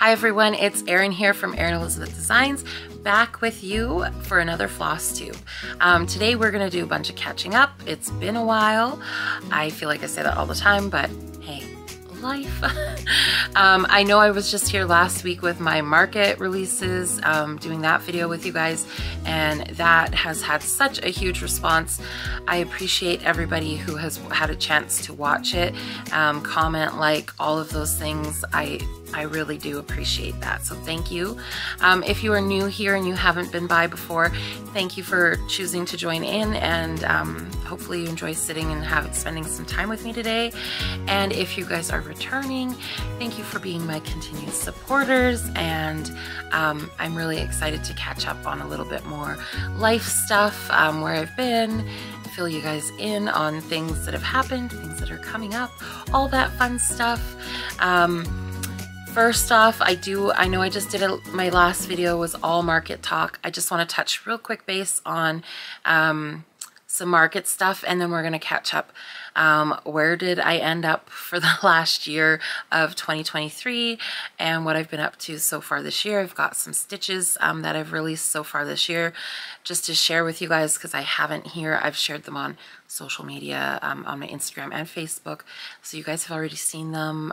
Hi everyone, it's Erin here from Erin Elizabeth Designs, back with you for another Flosstube. Today we're going to do a bunch of catching up. It's been a while. I feel like I say that all the time, but hey, life. I know I was just here last week with my market releases, doing that video with you guys, and that has had such a huge response. I appreciate everybody who has had a chance to watch it, comment, like, all of those things. I really do appreciate that, so thank you. If you are new here and you haven't been by before, thank you for choosing to join in, and hopefully you enjoy sitting and spending some time with me today. And if you guys are returning, thank you for being my continued supporters, and I'm really excited to catch up on a little bit more life stuff, where I've been, fill you guys in on things that have happened, things that are coming up, all that fun stuff. First off, I know I just did my last video was all market talk. I just want to touch real quick base on some market stuff, and then we're going to catch up. Where did I end up for the last year of 2023 and what I've been up to so far this year. I've got some stitches that I've released so far this year just to share with you guys, because I haven't here. I've shared them on social media, on my Instagram and Facebook, so you guys have already seen them.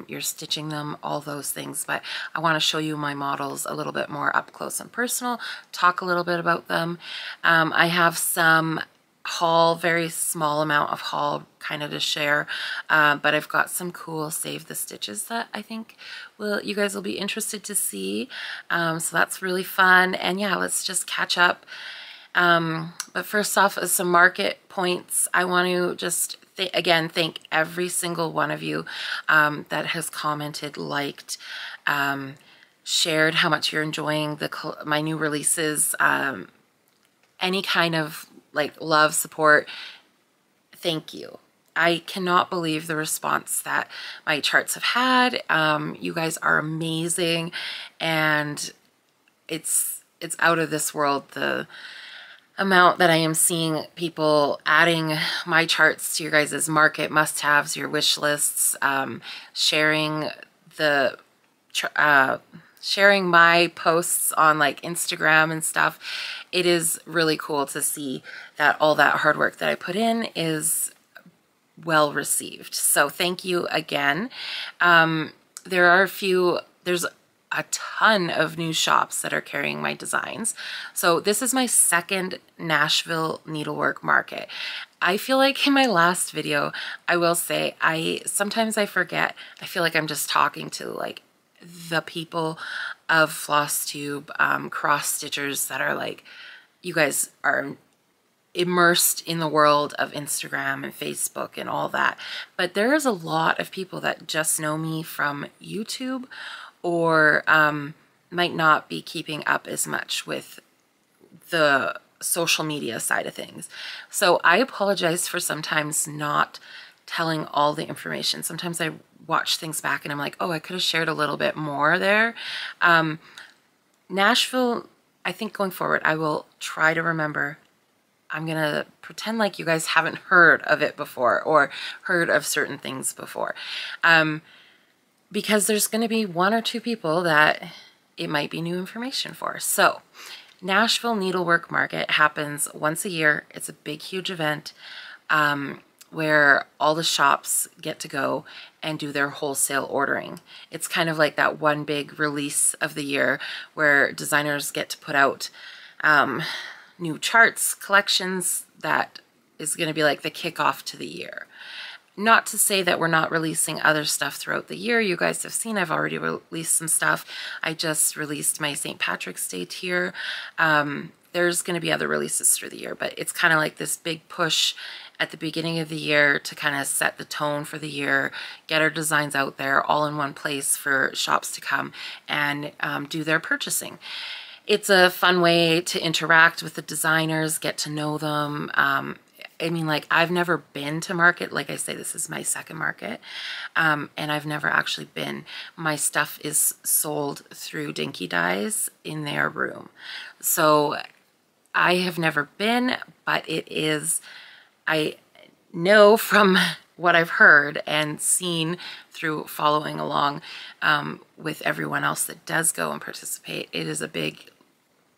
You're stitching them, all those things, but I want to show you my models a little bit more up close and personal, talk a little bit about them. I have some haul, very small amount of haul kind of to share, but I've got some cool save the stitches that I think you guys will be interested to see, so that's really fun. And yeah, let's just catch up. But first off, some market points. I want to just again thank every single one of you that has commented, liked, shared how much you're enjoying my new releases, any kind of like love, support. Thank you. I cannot believe the response that my charts have had. You guys are amazing, and it's out of this world, the amount that I am seeing people adding my charts to your guys' market must-haves, your wish lists, sharing my posts on like Instagram and stuff. It is really cool to see that all that hard work that I put in is well received. So thank you again. There's a ton of new shops that are carrying my designs. So this is my second Nashville needlework market. I feel like in my last video, I will say, sometimes I forget. I feel like I'm just talking to like the people of Flosstube, cross stitchers that are like, you guys are immersed in the world of Instagram and Facebook and all that. But there is a lot of people that just know me from YouTube, or might not be keeping up as much with the social media side of things. So I apologize for sometimes not telling all the information. Sometimes I watch things back and I'm like, oh, I could have shared a little bit more there. Nashville, I think going forward, I will try to remember. I'm gonna pretend like you guys haven't heard of it before or heard of certain things before. Because there's gonna be one or two people that it might be new information for. So Nashville Needlework Market happens once a year. It's a big, huge event where all the shops get to go and do their wholesale ordering. It's kind of like that one big release of the year where designers get to put out new charts, collections, that is going to be like the kickoff to the year. Not to say that we're not releasing other stuff throughout the year. You guys have seen I've already released some stuff. I just released my St. Patrick's Day tier. There's going to be other releases through the year, but it's kind of like this big push at the beginning of the year to kind of set the tone for the year, get our designs out there all in one place for shops to come and do their purchasing. It's a fun way to interact with the designers, get to know them. I mean, like, I've never been to market. Like I say, this is my second market, and I've never actually been. My stuff is sold through Dinky Dyes in their room. So I have never been, but it is, I know from what I've heard and seen through following along with everyone else that does go and participate, it is a big,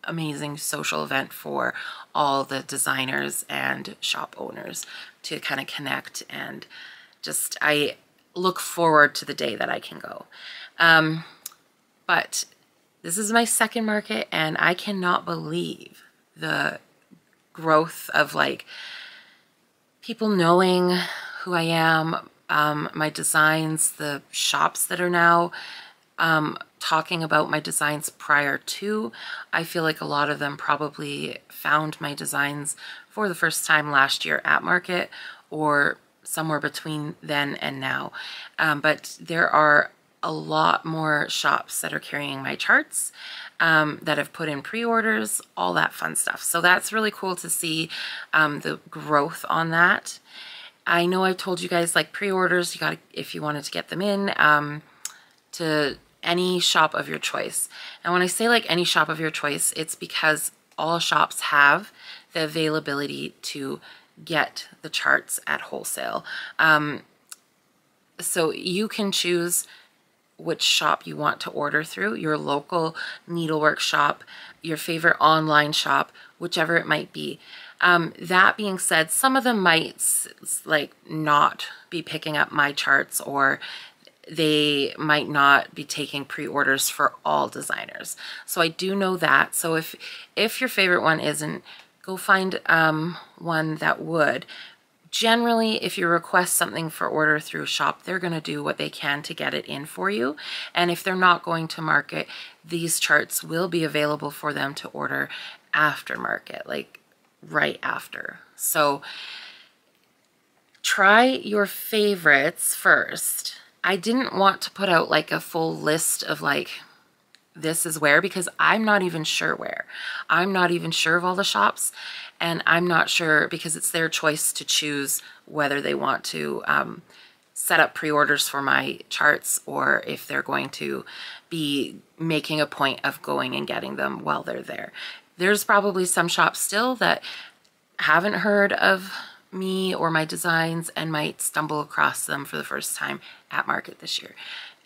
amazing social event for all the designers and shop owners to kind of connect, and just I look forward to the day that I can go. But this is my second market, and I cannot believe the growth of like people knowing who I am, my designs, the shops that are now talking about my designs prior to. I feel like a lot of them probably found my designs for the first time last year at market or somewhere between then and now. But there are a lot more shops that are carrying my charts, that have put in pre-orders, all that fun stuff. So that's really cool to see the growth on that. I know I've told you guys, like, pre-orders, you got, if you wanted to get them in to any shop of your choice. And when I say like any shop of your choice, it's because all shops have the availability to get the charts at wholesale. So you can choose which shop you want to order through, your local needlework shop, your favorite online shop, whichever it might be. That being said, some of them might like not be picking up my charts, or they might not be taking pre-orders for all designers. So I do know that. So if your favorite one isn't, go find one that would. Generally, if you request something for order through a shop, they're going to do what they can to get it in for you. And if they're not going to market, these charts will be available for them to order after market, like right after. So try your favorites first. I didn't want to put out like a full list of like, this is where, because I'm not even sure where. I'm not even sure of all the shops, and I'm not sure, because it's their choice to choose whether they want to set up pre-orders for my charts, or if they're going to be making a point of going and getting them while they're there. There's probably some shops still that haven't heard of me or my designs and might stumble across them for the first time at market this year.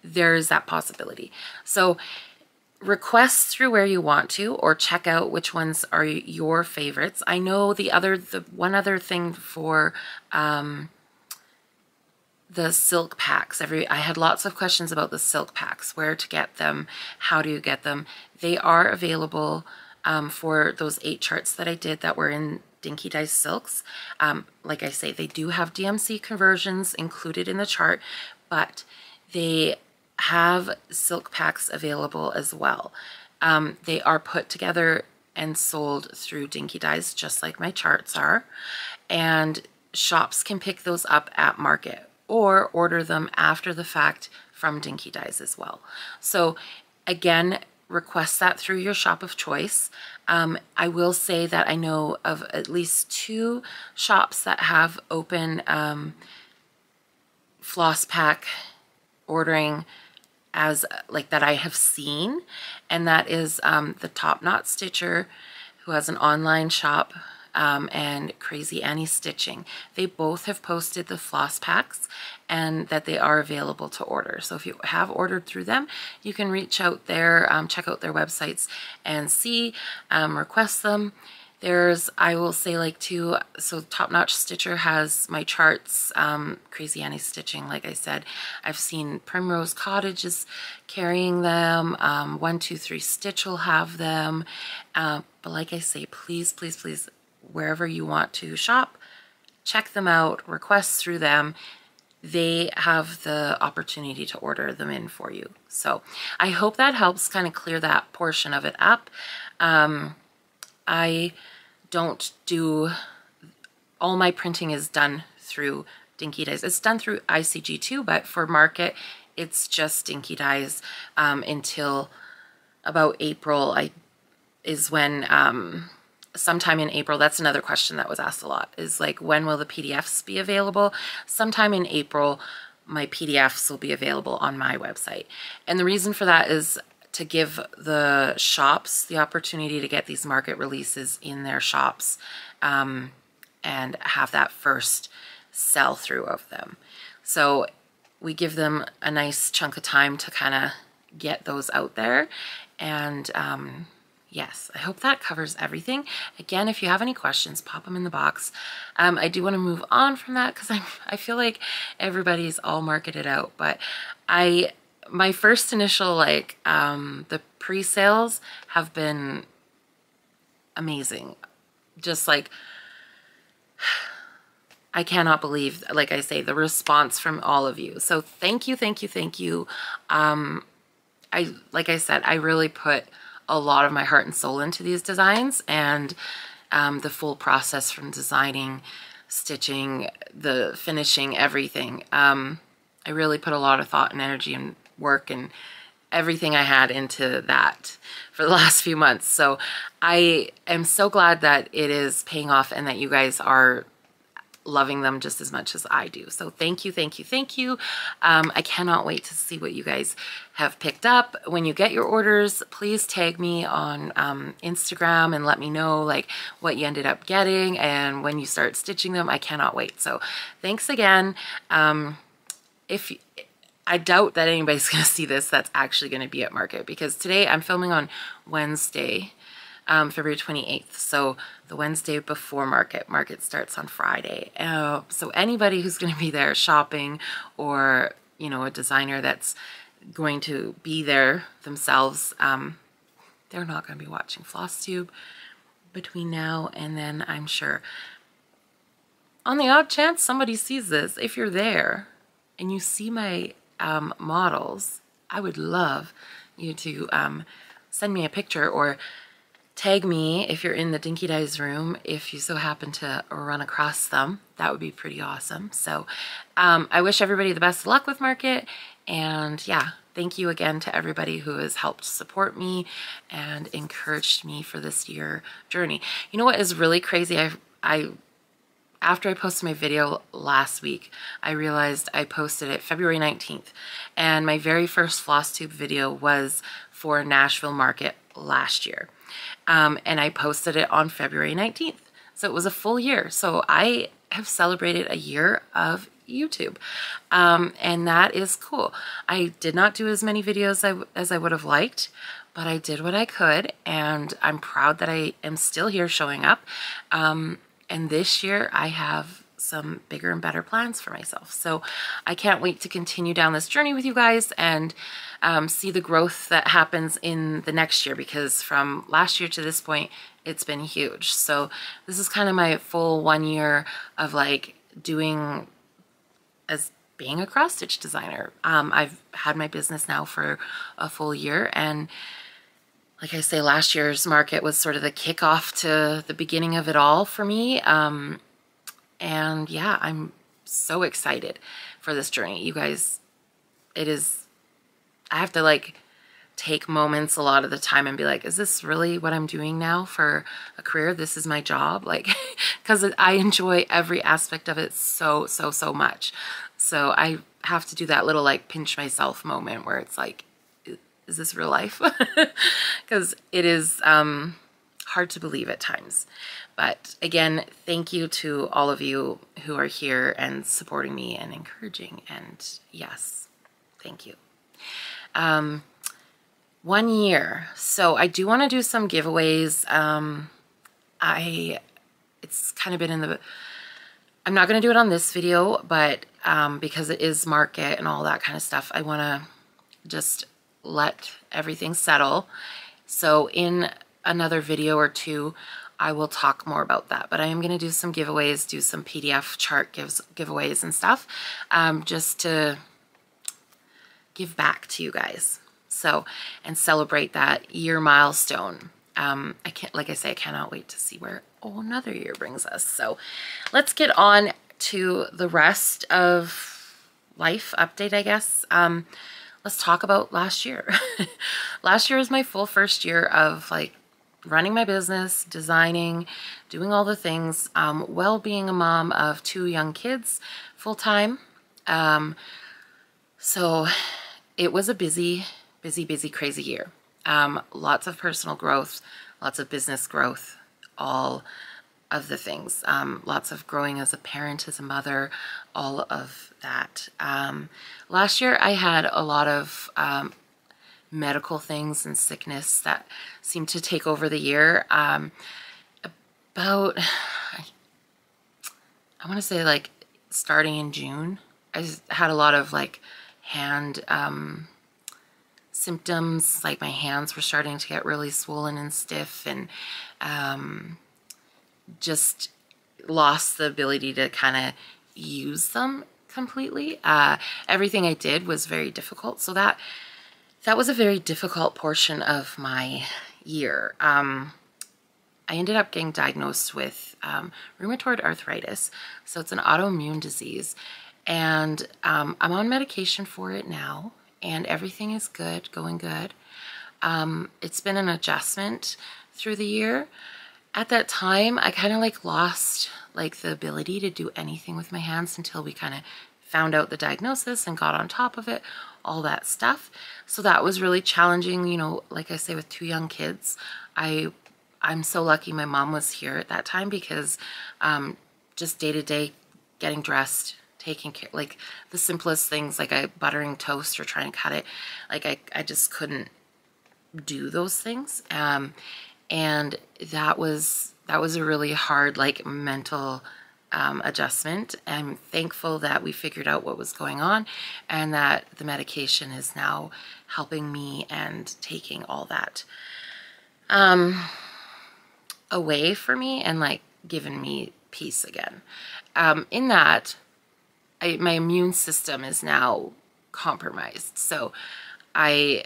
There's that possibility. So request through where you want to, or check out which ones are your favorites. I know the one other thing for the silk packs. I had lots of questions about the silk packs, where to get them, how do you get them. They are available for those 8 charts that I did that were in Dinky Dye Silks. Like I say, they do have DMC conversions included in the chart, but they have silk packs available as well. They are put together and sold through Dinky Dyes, just like my charts are, and shops can pick those up at market or order them after the fact from Dinky Dyes as well. So again, request that through your shop of choice. I will say that I know of at least 2 shops that have open floss pack ordering as like that I have seen, and that is the Top Knot Stitcher, who has an online shop, and Crazy Annie Stitching. They both have posted the floss packs and that they are available to order. So if you have ordered through them, you can reach out there, check out their websites and see, request them. There's, I will say, like, too, so Top Notch Stitcher has my charts, Crazy Annie Stitching, like I said. I've seen Primrose Cottage is carrying them, 123 Stitch will have them, but like I say, please, please, please, wherever you want to shop, check them out, request through them. They have the opportunity to order them in for you. So I hope that helps kind of clear that portion of it up. I don't do, all my printing is done through Dinky Dyes. It's done through ICG too, but for market, it's just Dinky Dyes until about April. Is when, sometime in April, that's another question that was asked a lot, is like, when will the PDFs be available? Sometime in April, my PDFs will be available on my website. And the reason for that is to give the shops the opportunity to get these market releases in their shops, and have that first sell through of them. So we give them a nice chunk of time to kind of get those out there. And yes, I hope that covers everything. Again, if you have any questions, pop them in the box. I do want to move on from that because I feel like everybody's all marketed out, but my first initial, like, the pre-sales have been amazing. Just like, I cannot believe, like I say, the response from all of you. So thank you, thank you, thank you. Like I said, I really put a lot of my heart and soul into these designs, and the full process from designing, stitching, the finishing, everything. I really put a lot of thought and energy and work and everything I had into that for the last few months. So I am so glad that it is paying off and that you guys are loving them just as much as I do. So thank you, thank you, thank you. I cannot wait to see what you guys have picked up. When you get your orders, please tag me on Instagram and let me know like what you ended up getting and when you start stitching them. I cannot wait. So thanks again. I doubt that anybody's going to see this that's actually going to be at market, because today I'm filming on Wednesday, February 28th. So the Wednesday before market. Market starts on Friday. So anybody who's going to be there shopping, or, you know, a designer that's going to be there themselves, they're not going to be watching Flosstube between now and then, I'm sure. On the odd chance somebody sees this, if you're there and you see my models, I would love you to send me a picture or tag me if you're in the Dinky Dyes room, if you so happen to run across them. That would be pretty awesome. So I wish everybody the best of luck with market, and yeah, thank you again to everybody who has helped support me and encouraged me for this year journey. You know what is really crazy? After I posted my video last week, I realized I posted it February 19th, and my very first Flosstube video was for Nashville Market last year. And I posted it on February 19th. So it was a full year. So I have celebrated a year of YouTube. And that is cool. I did not do as many videos as I would have liked, but I did what I could, and I'm proud that I am still here showing up. And this year I have some bigger and better plans for myself. So I can't wait to continue down this journey with you guys and see the growth that happens in the next year, because from last year to this point, it's been huge. So this is kind of my full 1 year of like doing as being a cross stitch designer. I've had my business now for a full year, and like I say, last year's market was sort of the kickoff to the beginning of it all for me. And yeah, I'm so excited for this journey. You guys, I have to like take moments a lot of the time and be like, is this really what I'm doing now for a career? This is my job? Like, because I enjoy every aspect of it so, so, so much. So I have to do that little like pinch myself moment where it's like, is this real life? Because it is hard to believe at times. But again, thank you to all of you who are here and supporting me and encouraging. And yes, thank you. 1 year. So I do want to do some giveaways. It's kind of been in the, I'm not going to do it on this video, but because it is market and all that kind of stuff, I want to just let everything settle. So in another video or two, I will talk more about that. But I am going to do some giveaways, do some PDF chart giveaways and stuff, just to give back to you guys. So, and celebrate that year milestone. Like I say, I cannot wait to see where another year brings us. So let's get on to the rest of life update, I guess. Let's talk about last year. Last year was my full first year of like running my business, designing, doing all the things, while being a mom of 2 young kids full time. So it was a busy, crazy year. Lots of personal growth, lots of business growth, all the things. Lots of growing as a parent, as a mother, all of that. Last year I had a lot of medical things and sickness that seemed to take over the year. About, I want to say like starting in June, I just had a lot of like hand symptoms, like my hands were starting to get really swollen and stiff, and just lost the ability to kind of use them completely. Everything I did was very difficult, so that was a very difficult portion of my year. I ended up getting diagnosed with rheumatoid arthritis. So it's an autoimmune disease. And I'm on medication for it now. And everything is good, going good. It's been an adjustment through the year. At that time, I kind of like lost like the ability to do anything with my hands until we kind of found out the diagnosis and got on top of it, all that stuff. So that was really challenging, you know, like I say, with 2 young kids. I'm so lucky my mom was here at that time, because just day to day getting dressed, taking care, like the simplest things, like buttering toast or trying to cut it, like I just couldn't do those things. And that was a really hard like mental adjustment. I'm thankful that we figured out what was going on, and that the medication is now helping me and taking all that away for me and like giving me peace again. In that, my immune system is now compromised. So I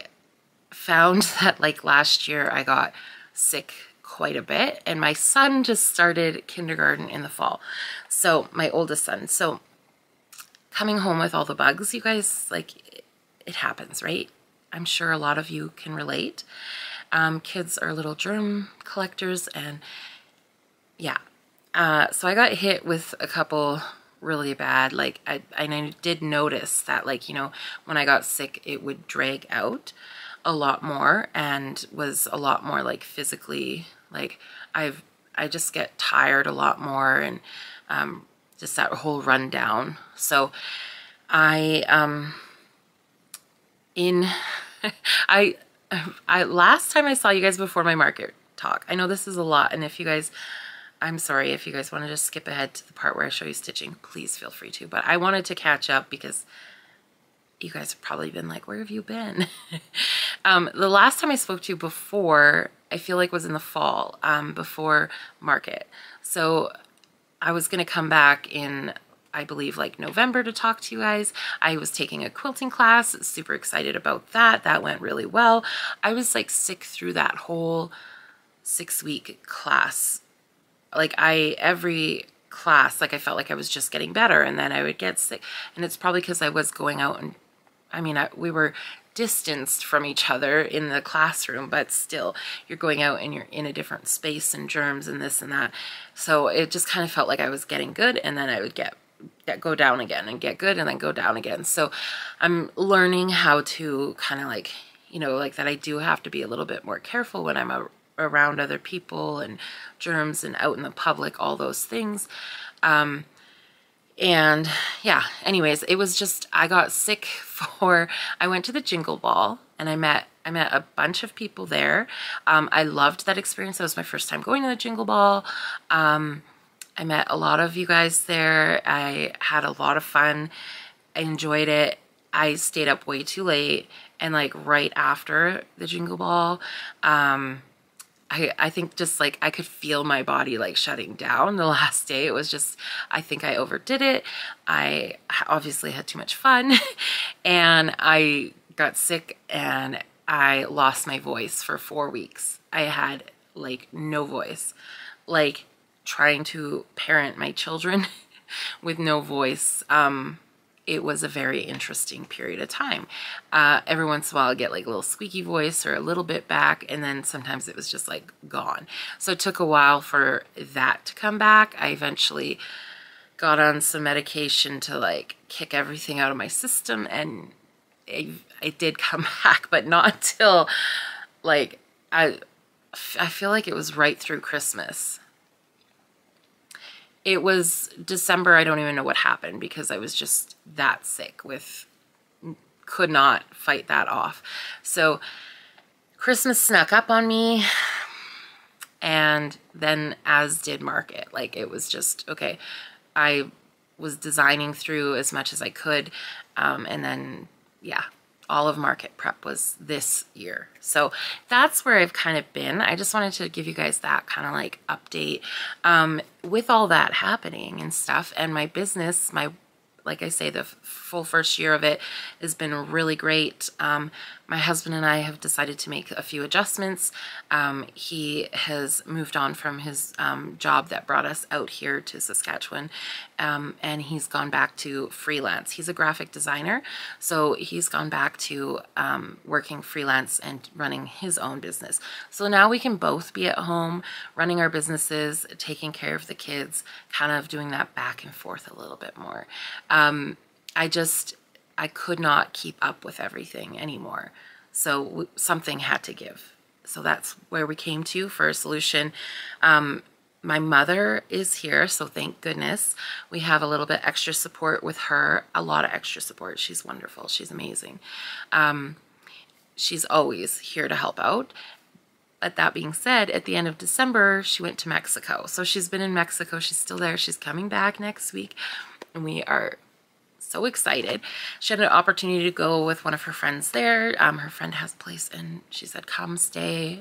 found that like last year I got sick quite a bit, and my son just started kindergarten in the fall. So my oldest son. So coming home with all the bugs, you guys, like it happens, right? I'm sure a lot of you can relate. Kids are little germ collectors, and yeah. So I got hit with a couple really bad, like I did notice that, like, you know, when I got sick, it would drag out a lot more and was a lot more like physically, like I just get tired a lot more, and just that whole rundown. So I last time I saw you guys before my market talk, I know this is a lot, and if you guys, I'm sorry if you guys want to just skip ahead to the part where I show you stitching, please feel free to, but I wanted to catch up because you guys have probably been like, where have you been? The last time I spoke to you before, I feel like was in the fall, before market. So I was going to come back in, I believe, like November to talk to you guys. I was taking a quilting class, super excited about that. That went really well. I was like sick through that whole 6-week class. Like every class, like I felt like I was just getting better, and then I would get sick. And it's probably because I was going out, and I mean, we were distanced from each other in the classroom, but still you're going out and you're in a different space and germs and this and that. So it just kind of felt like I was getting good, and then I would go down again and get good and then go down again. So I'm learning how to kind of like, you know, like that I do have to be a little bit more careful when I'm around other people and germs and out in the public, all those things. And yeah, anyways, it was just, I got sick I went to the Jingle Ball, and I met a bunch of people there. I loved that experience. That was my first time going to the Jingle Ball. I met a lot of you guys there. I had a lot of fun. I enjoyed it. I stayed up way too late, and like right after the Jingle Ball, I think just like I could feel my body like shutting down the last day. It was just, I think I overdid it. I obviously had too much fun, and I got sick, and I lost my voice for 4 weeks. I had like no voice, like trying to parent my children with no voice. It was a very interesting period of time. Every once in a while I'd get like a little squeaky voice or a little bit back, and then sometimes it was just like gone. So it took a while for that to come back. I eventually got on some medication to like kick everything out of my system, and it did come back, but not until like, I feel like it was right through Christmas. it was December. I don't even know what happened because I was just that sick could not fight that off. So Christmas snuck up on me, and then as did market. Like, it was just, okay, I was designing through as much as I could. And then, yeah, all of market prep was this year. So that's where I've kind of been. I just wanted to give you guys that kind of like update with all that happening and stuff. And my business, like I say, the full first year of it has been really great. My husband and I have decided to make a few adjustments. He has moved on from his job that brought us out here to Saskatchewan, and he's gone back to freelance. He's a graphic designer, so he's gone back to working freelance and running his own business. So now we can both be at home, running our businesses, taking care of the kids, kind of doing that back and forth a little bit more. I could not keep up with everything anymore. So something had to give. So that's where we came to for a solution. My mother is here, so thank goodness. We have a little bit extra support with her, a lot of extra support. She's wonderful. She's amazing. She's always here to help out. But that being said, at the end of December, she went to Mexico. So she's been in Mexico. She's still there. She's coming back next week. And we are so excited. She had an opportunity to go with one of her friends there. Her friend has a place, and she said, come stay.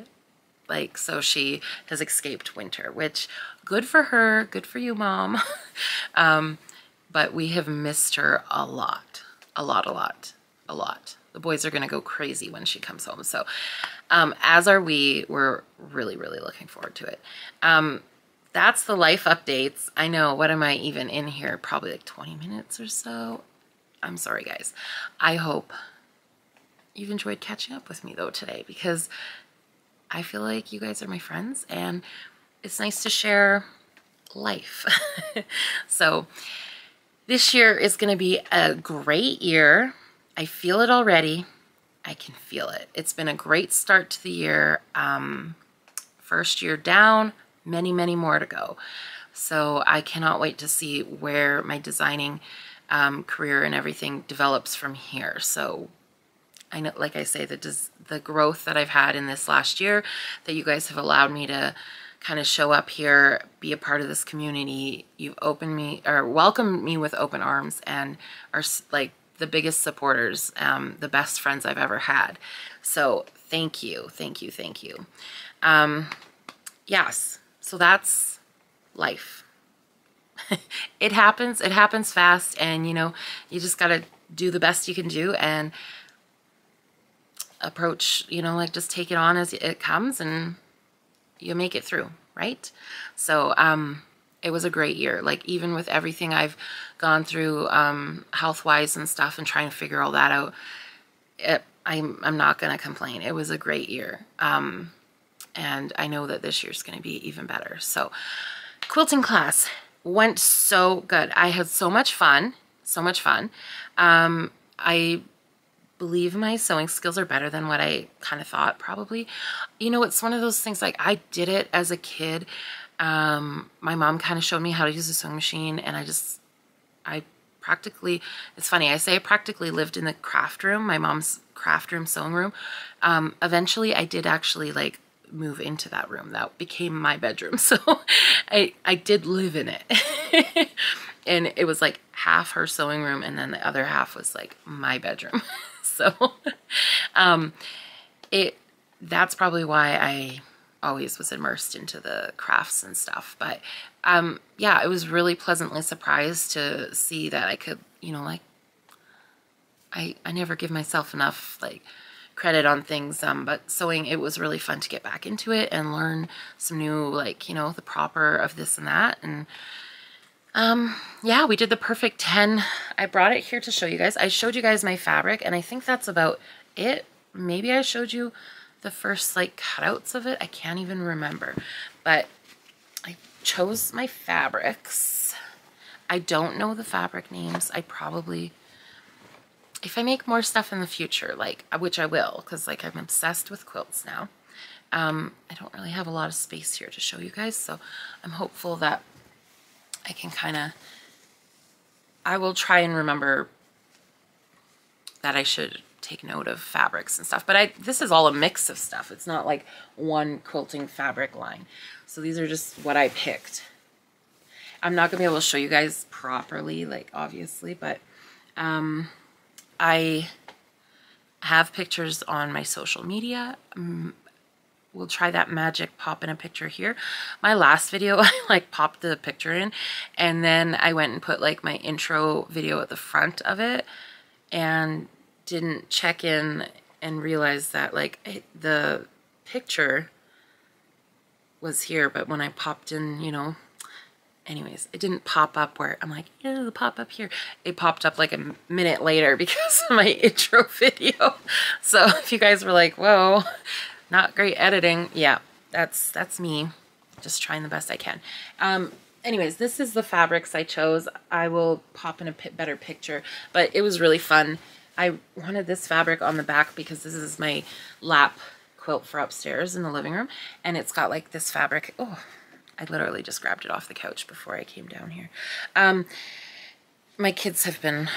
Like, so she has escaped winter, which good for her. Good for you, Mom. But we have missed her a lot. A lot. The boys are going to go crazy when she comes home. So as are we. We're really, really looking forward to it. That's the life updates. I know, what am I even in here? Probably like 20 minutes or so. I'm sorry, guys. I hope you've enjoyed catching up with me though today, because I feel like you guys are my friends and it's nice to share life. So this year is going to be a great year. I feel it already. I can feel it. It's been a great start to the year. First year down, many, many more to go. So I cannot wait to see where my designing career and everything develops from here. So I know, like I say, the growth that I've had in this last year, that you guys have allowed me to kind of show up here, be a part of this community. You've opened me, or welcomed me with open arms, and are like the biggest supporters, the best friends I've ever had. So thank you. Yes. So that's life. It happens fast, and you just got to do the best you can do and approach, like just take it on as it comes and you make it through, right? So it was a great year. Like, even with everything I've gone through health-wise and stuff, and trying to figure all that out, I'm not going to complain. It was a great year. And I know that this year's going to be even better. So quilting class went so good. I had so much fun. I believe my sewing skills are better than what I kind of thought, probably. It's one of those things, like, I did it as a kid. My mom kind of showed me how to use a sewing machine, and I practically, it's funny, I say I practically lived in the craft room, my mom's craft room, sewing room. Eventually I did actually like move into that room. That became my bedroom. So I did live in it. And it was like half her sewing room, and then the other half was like my bedroom. So that's probably why I always was immersed into the crafts and stuff. But yeah, I was really pleasantly surprised to see that I could, like, I never give myself enough like credit on things, but sewing, it was really fun to get back into it and learn some new, like, the proper of this and that. And yeah, we did the perfect 10. I brought it here to show you guys. I showed you guys my fabric, and I think that's about it. Maybe I showed you the first like cutouts of it. I can't even remember, but I chose my fabrics. I don't know the fabric names. I probably, if I make more stuff in the future, like, which I will, because like I'm obsessed with quilts now. I don't really have a lot of space here to show you guys, so I'm hopeful that I can kind of, I will try and remember that I should take note of fabrics and stuff, but this is all a mix of stuff. It's not like one quilting fabric line. So these are just what I picked. I'm not gonna be able to show you guys properly, like obviously, but I have pictures on my social media. We'll try that magic pop in a picture here. My last video, I like popped the picture in, and then I went and put like my intro video at the front of it and didn't check in and realize that like the picture was here, but when I popped in, you know, anyways, it didn't pop up where I'm like, yeah, it'll pop up here. It popped up like a minute later because of my intro video. So if you guys were like, whoa, not great editing, yeah, that's me just trying the best I can. Anyways, this is the fabrics I chose. I will pop in a better picture, but it was really fun. I wanted this fabric on the back because this is my lap quilt for upstairs in the living room, and it's got like this fabric. Oh, I literally just grabbed it off the couch before I came down here. My kids have been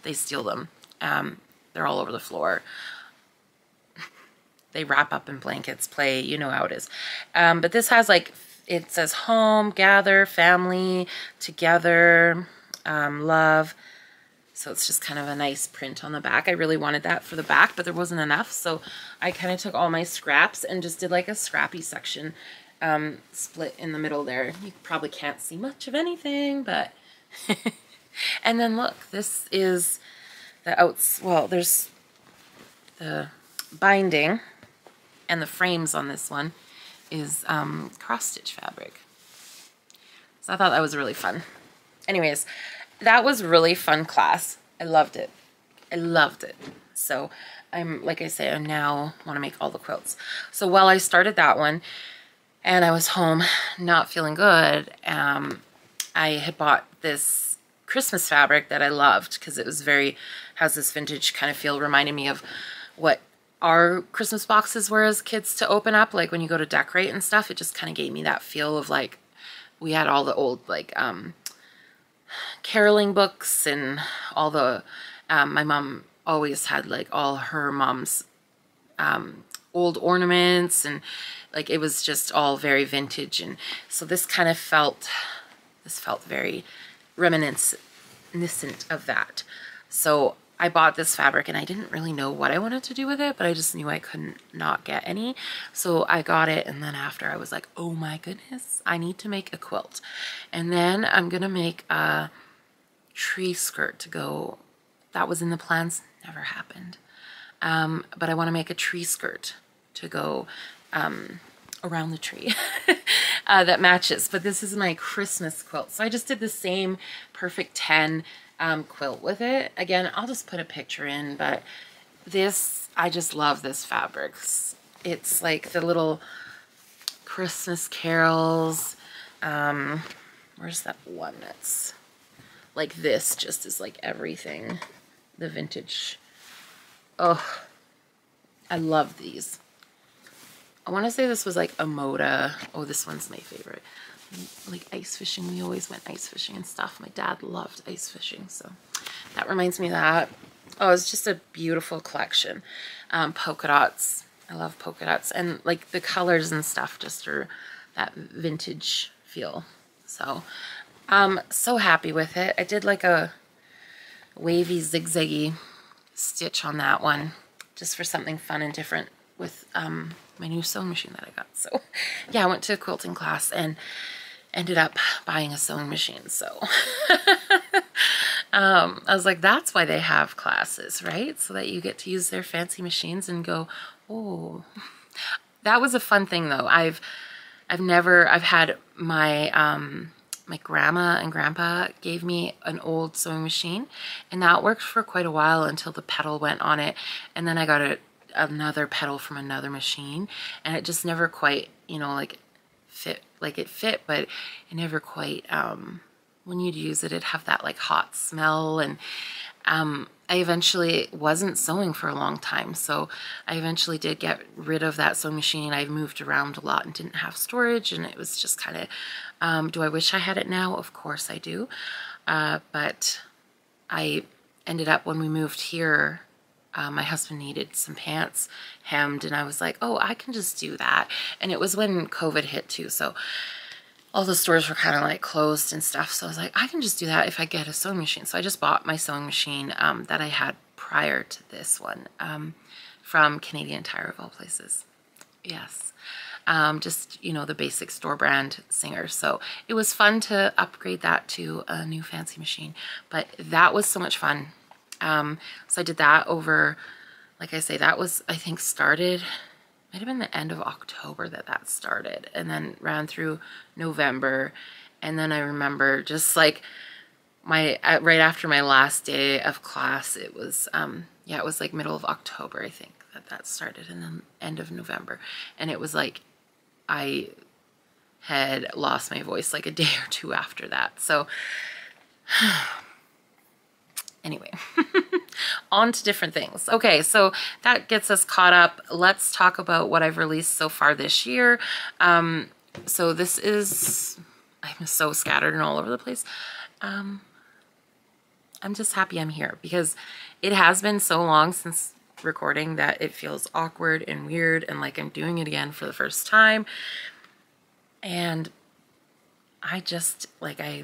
they steal them. They're all over the floor. They wrap up in blankets, play, you know how it is. But this has like, it says home, gather, family, together, love. So it's just kind of a nice print on the back. I really wanted that for the back, but there wasn't enough. So I kind of took all my scraps and just did like a scrappy section split in the middle there. You probably can't see much of anything, but... And then look, this is the well, there's the binding, and the frames on this one is cross-stitch fabric. So I thought that was really fun. Anyways, that was really fun class. I loved it. I loved it. So like I say, I now want to make all the quilts. So while I started that one and I was home not feeling good, I had bought this Christmas fabric that I loved because it was has this vintage kind of feel, reminding me of what our Christmas boxes were as kids to open up, like when you go to decorate and stuff. It just kind of gave me that feel of like, we had all the old like caroling books and all the, my mom always had like all her mom's old ornaments, and like it was just all very vintage. And so this kind of felt very reminiscent of that. So I bought this fabric and I didn't really know what I wanted to do with it, but I just knew I couldn't not get any. So I got it, and then after I was like, oh my goodness, I need to make a quilt. And then I'm gonna make a tree skirt to go. That was in the plans, never happened. But I want to make a tree skirt to go around the tree that matches. But this is my Christmas quilt. So I just did the same Perfect 10 quilt with it. Again, I'll just put a picture in, but this, I just love this fabric. It's like the little Christmas carols. Where's that one that's like this? Just is like everything. The vintage. Oh, I love these. I want to say this was like a Moda. Oh, this one's my favorite. Like ice fishing. We always went ice fishing and stuff. My dad loved ice fishing, so that reminds me of that. Oh, it's just a beautiful collection. Polka dots. I love polka dots, and like the colors and stuff just are that vintage feel. So I'm so happy with it. I did like a wavy zigzaggy stitch on that one just for something fun and different with my new sewing machine that I got. So yeah, I went to a quilting class and ended up buying a sewing machine. So I was like, that's why they have classes, right? So that you get to use their fancy machines and go, oh. That was a fun thing though. I've had my my grandma and grandpa gave me an old sewing machine, and that worked for quite a while until the pedal went on it, and then I got another pedal from another machine, and it just never quite, you know, like fit. Like it fit, but it never quite, when you'd use it, it'd have that like hot smell, and I eventually wasn't sewing for a long time, so I eventually did get rid of that sewing machine. I moved around a lot and didn't have storage, and it was just kind of, do I wish I had it now? Of course I do. But I ended up, when we moved here, my husband needed some pants hemmed, and I was like, oh, I can just do that. And it was when COVID hit too, so all the stores were kind of like closed and stuff. So I was like, I can just do that if I get a sewing machine. So I just bought my sewing machine that I had prior to this one from Canadian Tire of all places. Yes. Just, you know, the basic store brand Singer. So it was fun to upgrade that to a new fancy machine, but that was so much fun. So I did that over, like I say, that was, I think, started, might have been the end of October that started, and then ran through November. And then I remember just like right after my last day of class, it was, yeah, it was like middle of October, I think, that started, and then end of November. And it was like, I had lost my voice like a day or two after that. So anyway, on to different things. Okay, so that gets us caught up. Let's talk about what I've released so far this year. So this is, I'm so scattered and all over the place. I'm just happy I'm here because it has been so long since recording that it feels awkward and weird and like I'm doing it again for the first time. And I just, like, I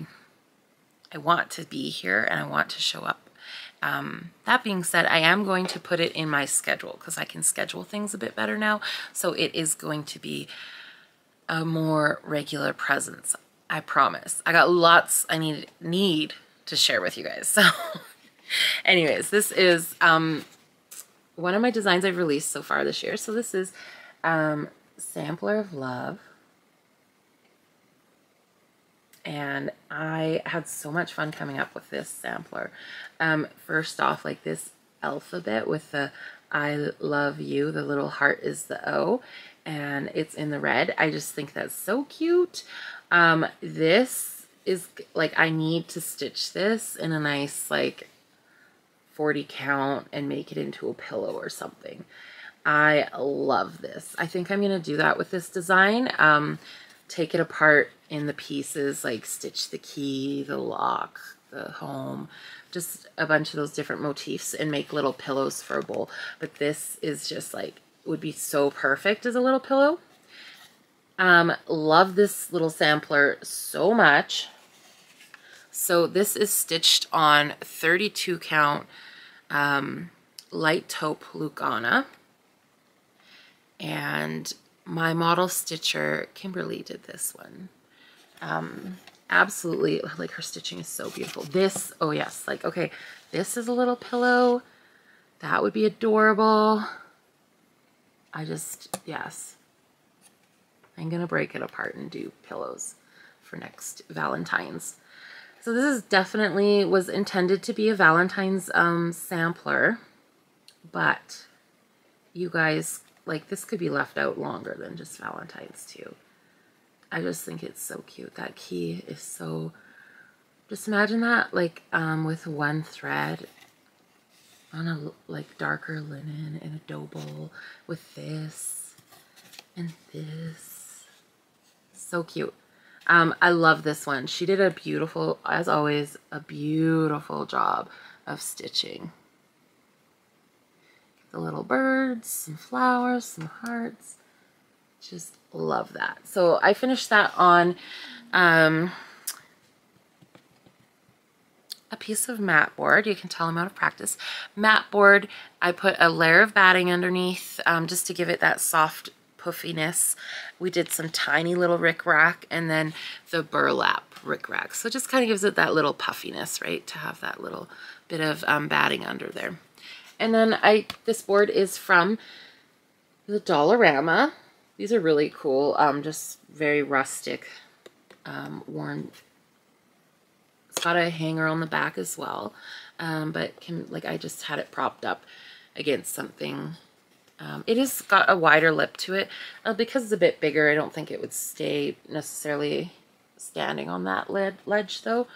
want to be here and I want to show up. That being said, I am going to put it in my schedule because I can schedule things a bit better now. So it is going to be a more regular presence. I promise. I got lots I need to share with you guys. So anyways, this is one of my designs I've released so far this year. So this is Sampler of Love. And I had so much fun coming up with this sampler. First off, like this alphabet with the I love you, the little heart is the O, and it's in the red. I just think that's so cute. This is like, I need to stitch this in a nice like 40 count and make it into a pillow or something. I love this. I think I'm gonna do that with this design. Take it apart in the pieces, like stitch the key, the lock, the home, just a bunch of those different motifs and make little pillows for a bowl. But this is just like, would be so perfect as a little pillow. Love this little sampler so much. So this is stitched on 32 count light taupe Lugana, and my model stitcher Kimberly did this one. Absolutely, like, her stitching is so beautiful. This, oh yes, like, okay, this is a little pillow that would be adorable. I just, yes, I'm gonna break it apart and do pillows for next Valentine's. So this is definitely was intended to be a Valentine's sampler, but you guys, like, this could be left out longer than just Valentine's too. I just think it's so cute. That key is so, just imagine that, like, with one thread on a like darker linen in a dough bowl with this and this. So cute. I love this one. She did a beautiful, as always, a beautiful job of stitching. The little birds, some flowers, some hearts. Just love that. So I finished that on a piece of mat board. You can tell I'm out of practice. Mat board, I put a layer of batting underneath just to give it that soft puffiness. We did some tiny little rickrack and then the burlap rickrack. So it just kind of gives it that little puffiness, right? To have that little bit of batting under there. And then this board is from the Dollarama. These are really cool, just very rustic, worn. It's got a hanger on the back as well, but like, I just had it propped up against something. It has got a wider lip to it. Because it's a bit bigger, I don't think it would stay necessarily standing on that ledge though.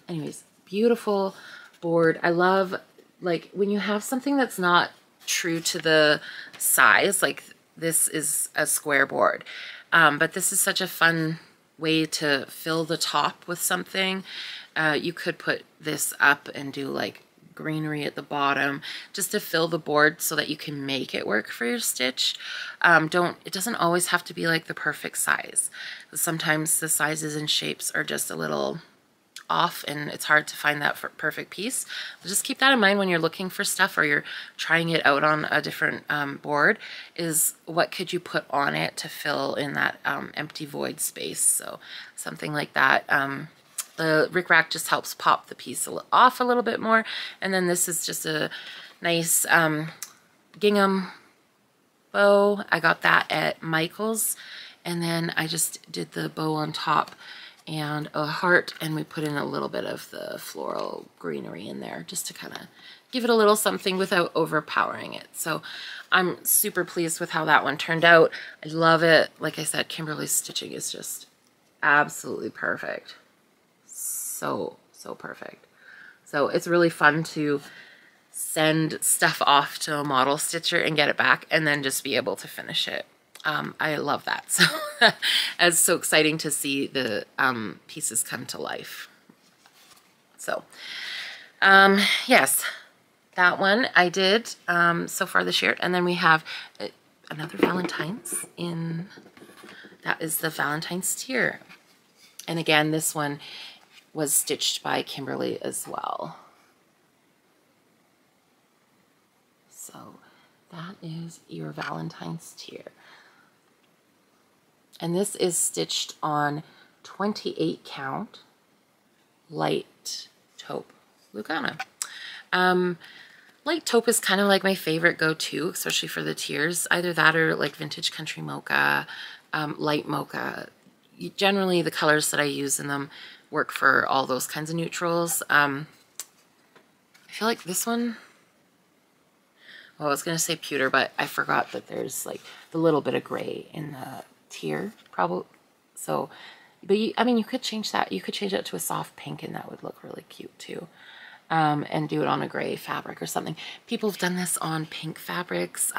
Anyways, beautiful board. I love, like, when you have something that's not true to the size, like this is a square board, but this is such a fun way to fill the top with something. You could put this up and do like greenery at the bottom just to fill the board so that you can make it work for your stitch. It doesn't always have to be like the perfect size. Sometimes the sizes and shapes are just a little off and it's hard to find that perfect piece. Just keep that in mind when you're looking for stuff or you're trying it out on a different board, is what could you put on it to fill in that empty void space. So something like that. The Rick Rack just helps pop the piece off a little bit more. And then this is just a nice gingham bow. I got that at Michael's. And then I just did the bow on top and a heart, and we put in a little bit of the floral greenery in there just to kind of give it a little something without overpowering it. So I'm super pleased with how that one turned out. I love it. Like I said, Kimberly's stitching is just absolutely perfect. So perfect. So it's really fun to send stuff off to a model stitcher and get it back and then just be able to finish it. I love that. So it's so exciting to see the pieces come to life. So yes, that one I did so far this year. And then we have another Valentine's in, that is the Valentine's tier. And again, this one was stitched by Kimberly as well. So that is your Valentine's tier. And this is stitched on 28 count light taupe Lugana. Light taupe is kind of like my favorite go-to, especially for the tiers. Either that or like vintage country mocha, light mocha. Generally the colors that I use in them work for all those kinds of neutrals. I feel like this one, well, I was going to say pewter, but I forgot that there's like the little bit of gray in the tier, probably. So, but I mean, you could change that. You could change it to a soft pink and that would look really cute too. And do it on a gray fabric or something. People have done this on pink fabrics.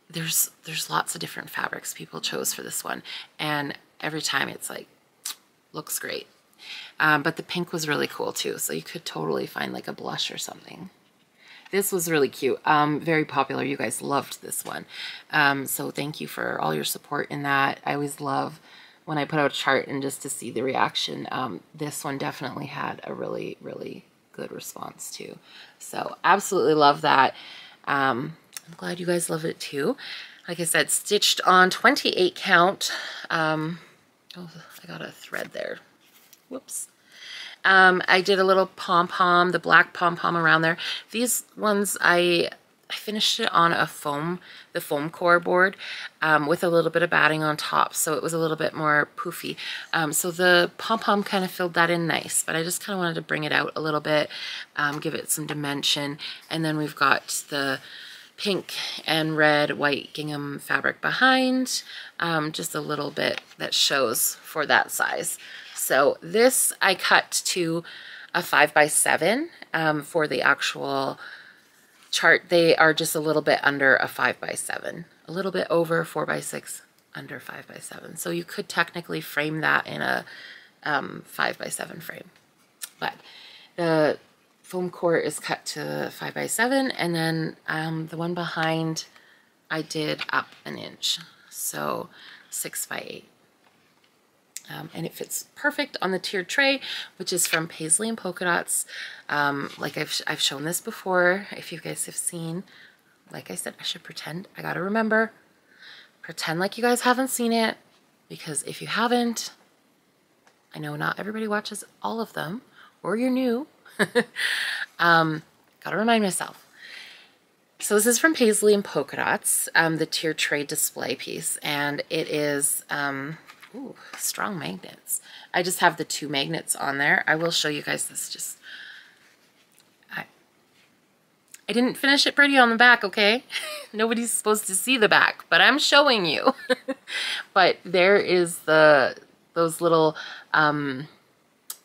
There's lots of different fabrics people chose for this one. And every time it's like, looks great. But the pink was really cool too. So you could totally find like a blush or something. This was really cute. Very popular. You guys loved this one. So thank you for all your support in that. I always love when I put out a chart and just to see the reaction. This one definitely had a really, really good response too. So absolutely love that. I'm glad you guys love it too. Like I said, stitched on 28 count. Oh, I got a thread there. Whoops. I did a little pom-pom, the black pom-pom around there. These ones, I finished it on a the foam core board with a little bit of batting on top, so it was a little bit more poofy. So the pom-pom kind of filled that in nice, but I just kind of wanted to bring it out a little bit, give it some dimension. And then we've got the pink and red white gingham fabric behind, just a little bit that shows for that size. So this I cut to a 5x7 for the actual chart. They are just a little bit under a 5x7, a little bit over 4x6, under 5x7. So you could technically frame that in a 5x7 frame. But the foam core is cut to 5x7, and then the one behind I did up an inch, so 6x8. And it fits perfect on the tiered tray, which is from Paisley and Polka Dots. Like I've shown this before. If you guys have seen, like I said, I should pretend. I gotta remember. Pretend like you guys haven't seen it, because if you haven't, I know not everybody watches all of them, or you're new. Gotta remind myself. So this is from Paisley and Polka Dots, the tiered tray display piece, and it is ooh, strong magnets. I just have the 2 magnets on there. I will show you guys this. I didn't finish it pretty on the back, okay? Nobody's supposed to see the back, but I'm showing you. But there is those little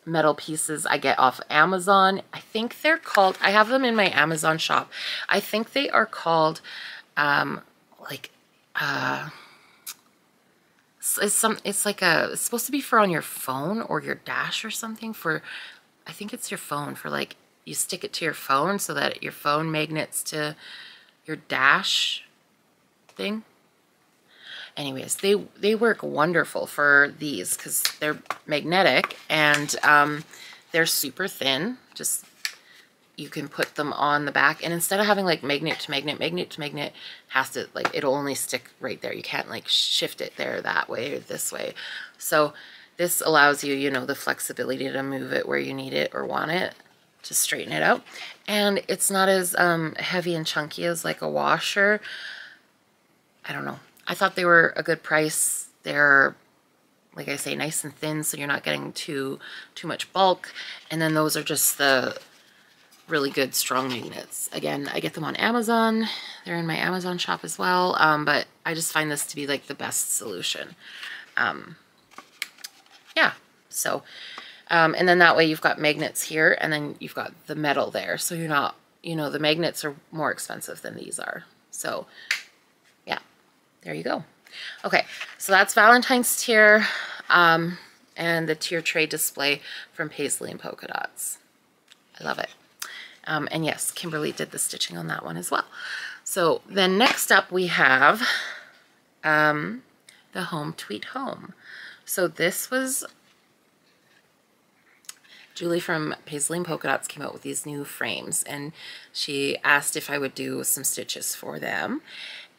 metal pieces I get off Amazon. I think they're called, I have them in my Amazon shop. I think they are called it's like it's supposed to be for on your phone or your dash or something. For, I think it's your phone, for like, you stick it to your phone so that your phone magnets to your dash thing. Anyways, they work wonderful for these because they're magnetic and they're super thin. Just, you can put them on the back, and instead of having like magnet to magnet has to, like, it'll only stick right there. You can't like shift it there, that way or this way. So this allows you, you know, the flexibility to move it where you need it or want it, to straighten it out. And it's not as heavy and chunky as like a washer. I don't know. I thought they were a good price. They're, like I say, nice and thin, so you're not getting too much bulk. And then those are just the really good strong magnets. Again, I get them on Amazon. They're in my Amazon shop as well. But I just find this to be like the best solution. Yeah, so, and then that way you've got magnets here, and then you've got the metal there. So you're not, you know, the magnets are more expensive than these are. So yeah, there you go. Okay, so that's Valentine's tier, and the tier tray display from Paisley and Polka Dots. I love it. And yes, Kimberly did the stitching on that one as well. So then next up we have the Home Tweet Home. So this was Julie from Paisley and Polka Dots came out with these new frames, and she asked if I would do some stitches for them.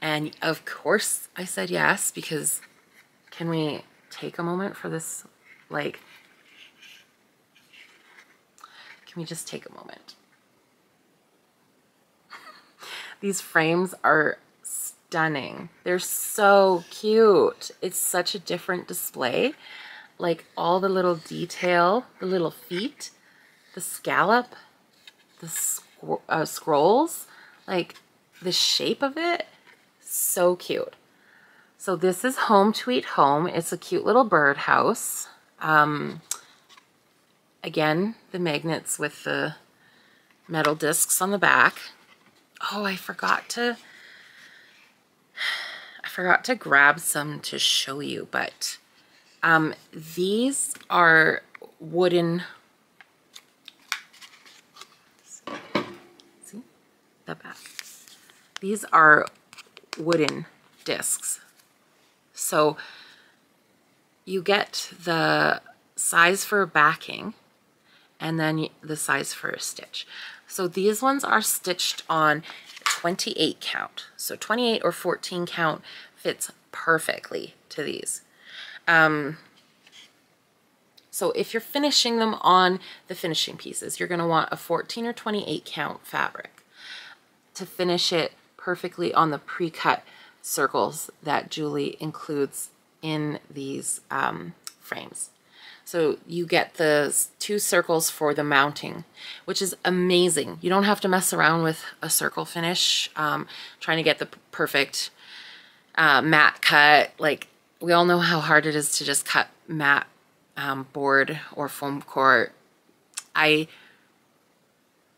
And of course I said yes, because can we take a moment for this? Like, can we just take a moment? These frames are stunning. They're so cute. It's such a different display. Like all the little detail, the little feet, the scallop, the scrolls, like the shape of it, so cute. So this is Home Tweet Home. It's a cute little birdhouse. Again, the magnets with the metal discs on the back. Oh, I forgot to grab some to show you, but these are wooden. See the back. These are wooden discs. So you get the size for backing and then the size for a stitch. So these ones are stitched on 28 count. So 28 or 14 count fits perfectly to these. So if you're finishing them on the finishing pieces, you're going to want a 14 or 28 count fabric to finish it perfectly on the pre-cut circles that Julie includes in these frames. So you get the 2 circles for the mounting, which is amazing. You don't have to mess around with a circle finish, trying to get the perfect matte cut. Like, we all know how hard it is to just cut matte board or foam core. I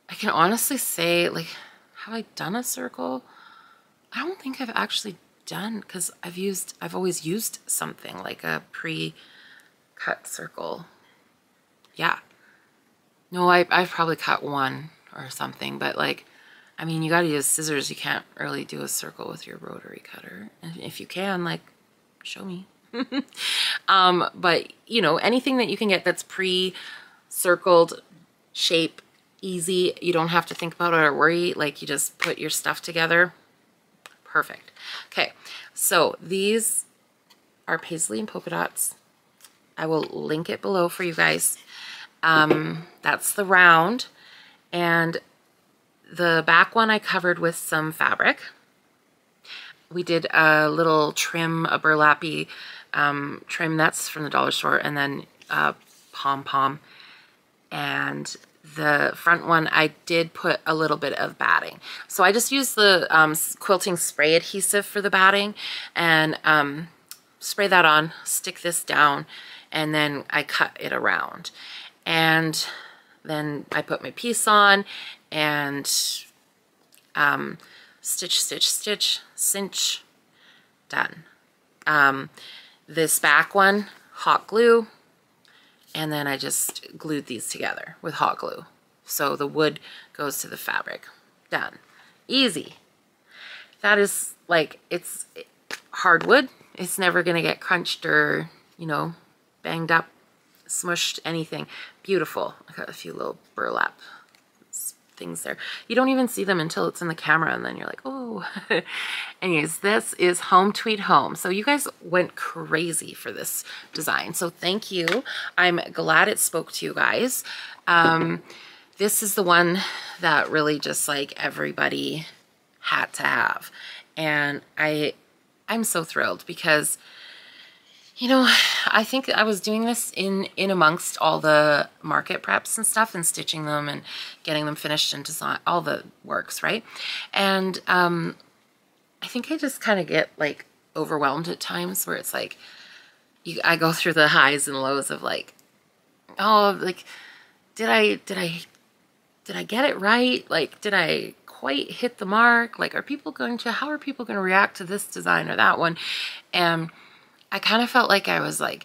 can honestly say, like, have I done a circle? I don't think I've actually done, because I've always used something like a pre-cut circle. Yeah. No, I've probably cut one or something, but like, I mean, you got to use scissors. You can't really do a circle with your rotary cutter. And if you can, like, show me. But you know, anything that you can get that's pre-circled shape, easy, you don't have to think about it or worry, like, you just put your stuff together. Perfect. Okay, so these are Paisley and Polka Dots. I will link it below for you guys. That's the round, and the back one I covered with some fabric. We did a little trim, a burlappy trim, that's from the dollar store, and then pom-pom. And the front one, I did put a little bit of batting. So I just used the quilting spray adhesive for the batting, and spray that on, stick this down, and then I cut it around. And then I put my piece on and stitch, stitch, stitch, cinch, done. This back one, hot glue, and then I just glued these together with hot glue. So the wood goes to the fabric. Done. Easy. That is like, it's hardwood. It's never gonna get crunched or, you know, banged up, smushed, anything. Beautiful. I got a few little burlap things there. You don't even see them until it's in the camera, and then you're like, oh. Anyways, this is Home Tweet Home. So you guys went crazy for this design. So thank you. I'm glad it spoke to you guys. This is the one that really just like everybody had to have. And I'm so thrilled because, you know, I think I was doing this in amongst all the market preps and stuff and stitching them and getting them finished and design, all the works, right? And I think I just kind of get like overwhelmed at times where it's like, I go through the highs and lows of like, oh, like, did I get it right? Like, did I quite hit the mark? Like, how are people going to react to this design or that one? And I kind of felt like I was like,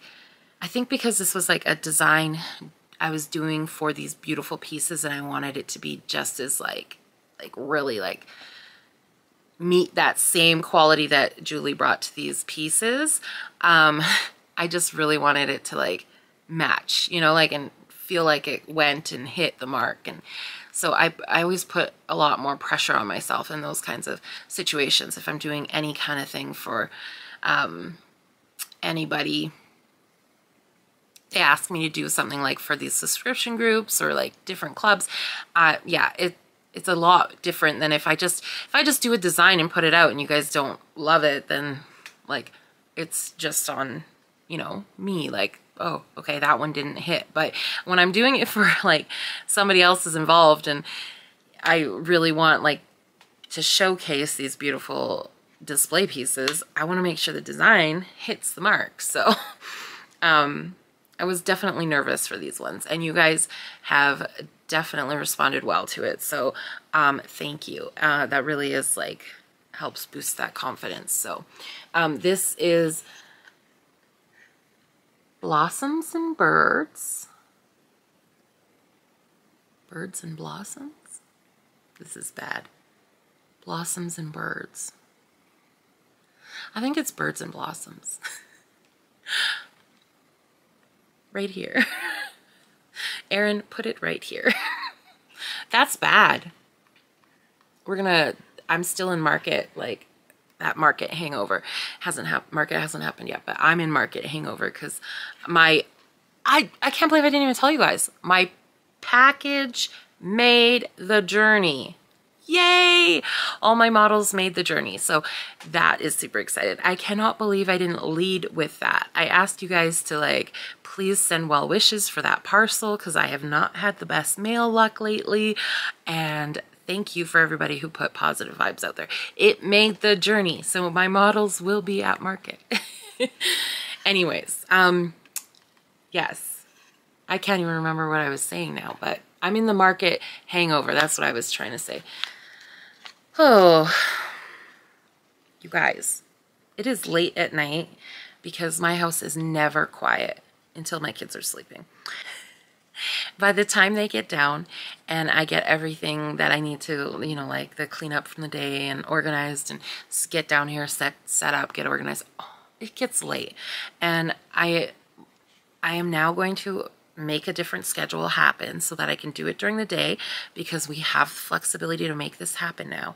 I think because this was like a design I was doing for these beautiful pieces and I wanted it to be just as like really like meet that same quality that Julie brought to these pieces. I just really wanted it to like match, you know, like, and feel like it went and hit the mark. And so I always put a lot more pressure on myself in those kinds of situations. If I'm doing any kind of thing for, anybody, they ask me to do something like for these subscription groups or like different clubs, yeah, it's a lot different than if I just do a design and put it out and you guys don't love it, then like it's just on, you know, me, like, oh, okay, that one didn't hit. But when I'm doing it for like somebody else is involved and I really want like to showcase these beautiful display pieces, I want to make sure the design hits the mark. So I was definitely nervous for these ones, and you guys have definitely responded well to it. So thank you. That really is like helps boost that confidence. So this is Blossoms and Birds. Birds and Blossoms? This is bad. Blossoms and Birds. I think it's Birds and Blossoms. Right here. Erin, put it right here. That's bad. I'm still in market, like that market hangover. Market hasn't happened yet, but I'm in market hangover because I can't believe I didn't even tell you guys. My package made the journey. Yay! All my models made the journey. So that is super excited. I cannot believe I didn't lead with that. I asked you guys to like, please send well wishes for that parcel because I have not had the best mail luck lately. And thank you for everybody who put positive vibes out there. It made the journey. So my models will be at market. Anyways, yes, I can't even remember what I was saying now, but I'm in the market hangover. That's what I was trying to say. Oh, you guys, it is late at night because my house is never quiet until my kids are sleeping. By the time they get down and I get everything that I need to, you know, like the cleanup from the day and organized and get down here, set up, get organized, oh, it gets late. And I am now going to make a different schedule happen so that I can do it during the day because we have flexibility to make this happen now.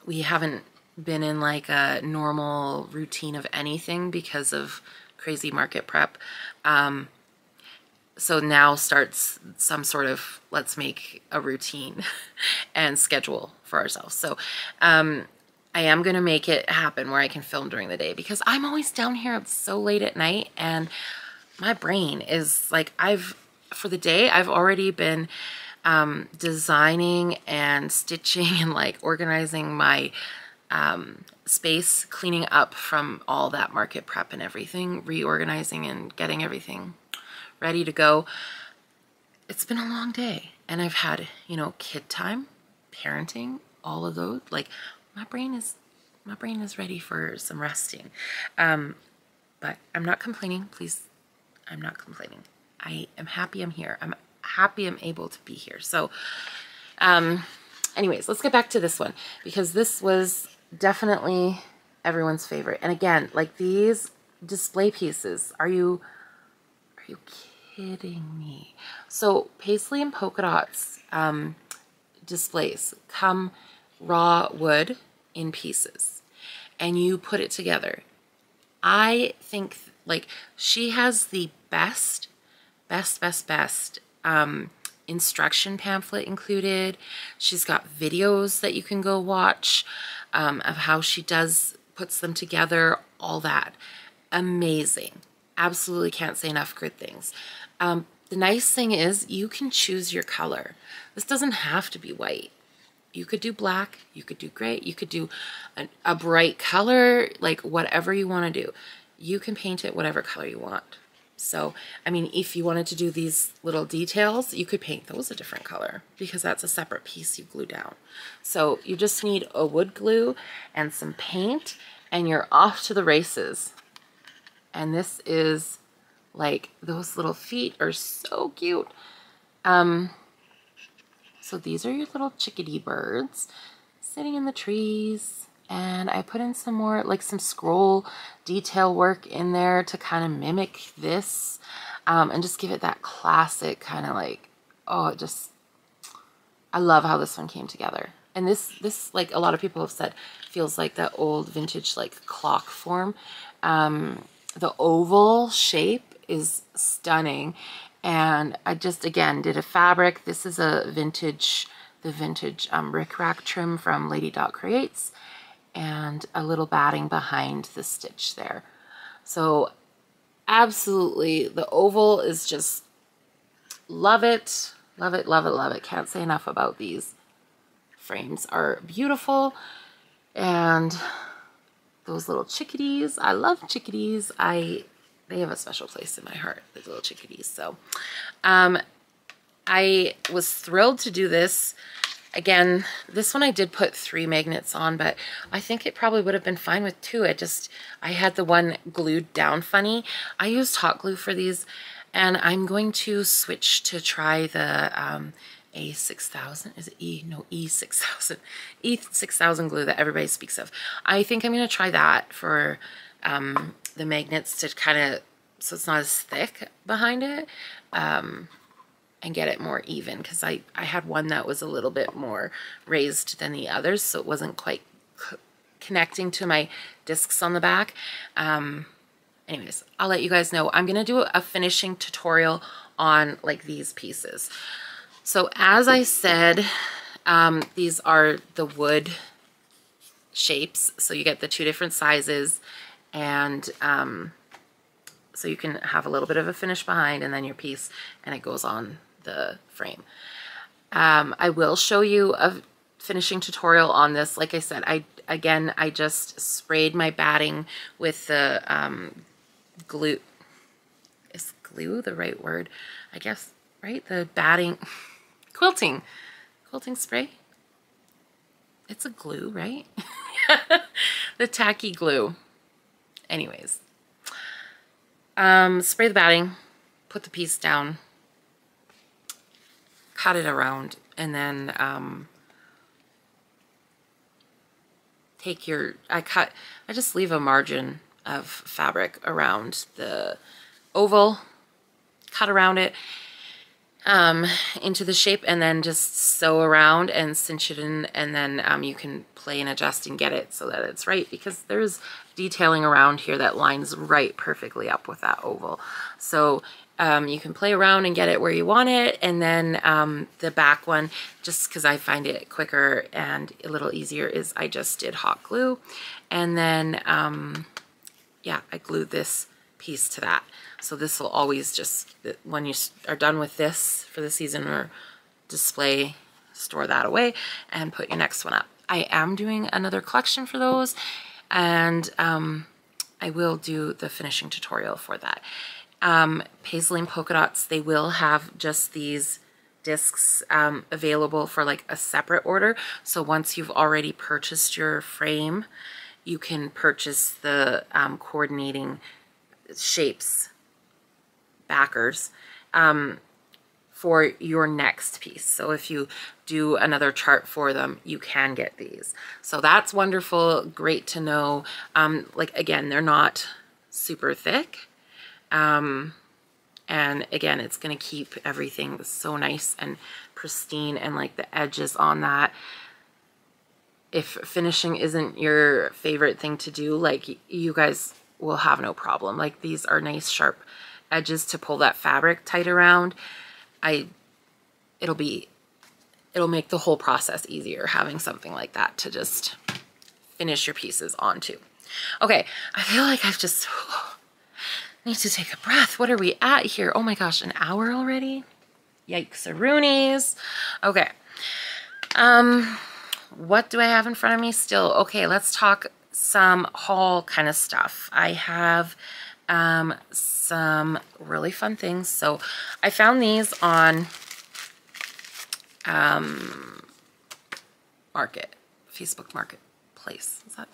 We haven't been in like a normal routine of anything because of crazy market prep. So now starts some sort of let's make a routine and schedule for ourselves. So I am going to make it happen where I can film during the day because I'm always down here so late at night and my brain is like, for the day, I've already been designing and stitching and like organizing my space, cleaning up from all that market prep and everything, reorganizing and getting everything ready to go. It's been a long day, and I've had, you know, kid time, parenting, all of those. Like, my brain is ready for some resting. But I'm not complaining, please. I'm not complaining. I am happy I'm here. I'm happy I'm able to be here. So, anyways, let's get back to this one, because this was definitely everyone's favorite. And again, like, these display pieces, are you kidding me? So paisley and polka dots displays come raw wood in pieces, and you put it together. I think, like, she has the best instruction pamphlet included. She's got videos that you can go watch of how she puts them together, all that. Amazing. Absolutely can't say enough good things. The nice thing is you can choose your color. This doesn't have to be white. You could do black, you could do gray, you could do a bright color, like whatever you want to do. You can paint it whatever color you want. So, I mean, if you wanted to do these little details, you could paint those a different color, because that's a separate piece you glue down. So you just need a wood glue and some paint, and you're off to the races. And this is, like, those little feet are so cute. So these are your little chickadee birds sitting in the trees. And I put in some more, like, some scroll detail work in there to kind of mimic this, and just give it that classic kind of, like, oh, I love how this one came together. And this, like a lot of people have said, feels like that old vintage, like, clock form. The oval shape is stunning. And I just, again, did a fabric. This is the vintage rickrack trim from Lady Dot Creates, and a little batting behind the stitch there. So absolutely, the oval is just, love it, love it, love it, love it. Can't say enough about these. Frames are beautiful. And those little chickadees, I love chickadees. They have a special place in my heart, these little chickadees. So I was thrilled to do this. Again, this one I did put 3 magnets on, but I think it probably would have been fine with 2. I had the one glued down funny. I used hot glue for these, and I'm going to switch to try the A6000. Is it E6000? E6000 glue that everybody speaks of. I think I'm going to try that for the magnets, to kind of, so it's not as thick behind it, and get it more even, because I had one that was a little bit more raised than the others, so it wasn't quite connecting to my discs on the back. Anyways, I'll let you guys know. I'm going to do a finishing tutorial on, like, these pieces. So as I said, these are the wood shapes, so you get the 2 different sizes, and so you can have a little bit of a finish behind and then your piece, and it goes on the frame. I will show you a finishing tutorial on this. Like I said, I just sprayed my batting with the glue. Is glue the right word? I guess, right? The batting, quilting spray. It's a glue, right? The tacky glue. Anyways, spray the batting, put the piece down, cut it around, and then I just leave a margin of fabric around the oval, cut around it into the shape, and then just sew around and cinch it in, and then you can play and adjust and get it so that it's right, because there's detailing around here that lines right perfectly up with that oval. So you can play around and get it where you want it, and then the back one, just because I find it quicker and a little easier, is I just did hot glue, and then yeah, I glued this piece to that. So this will always just, when you are done with this for the season or display, store that away and put your next one up. I am doing another collection for those, and I will do the finishing tutorial for that. Paisley and Polka Dots, they will have just these discs available for like a separate order. So once you've already purchased your frame, you can purchase the coordinating shapes, backers, for your next piece. So if you do another chart for them, you can get these. So that's wonderful, great to know. Like again, they're not super thick. And again, it's going to keep everything so nice and pristine, and like the edges on that. If finishing isn't your favorite thing to do, like you guys will have no problem. Like these are nice sharp edges to pull that fabric tight around. It'll make the whole process easier having something like that to just finish your pieces onto. Okay, I feel like I've just need to take a breath. What are we at here? Oh my gosh, an hour already? Yikes-a-roonies. Okay. What do I have in front of me still? Okay, let's talk some haul kind of stuff. I have some really fun things. So I found these on Facebook Marketplace. Is that?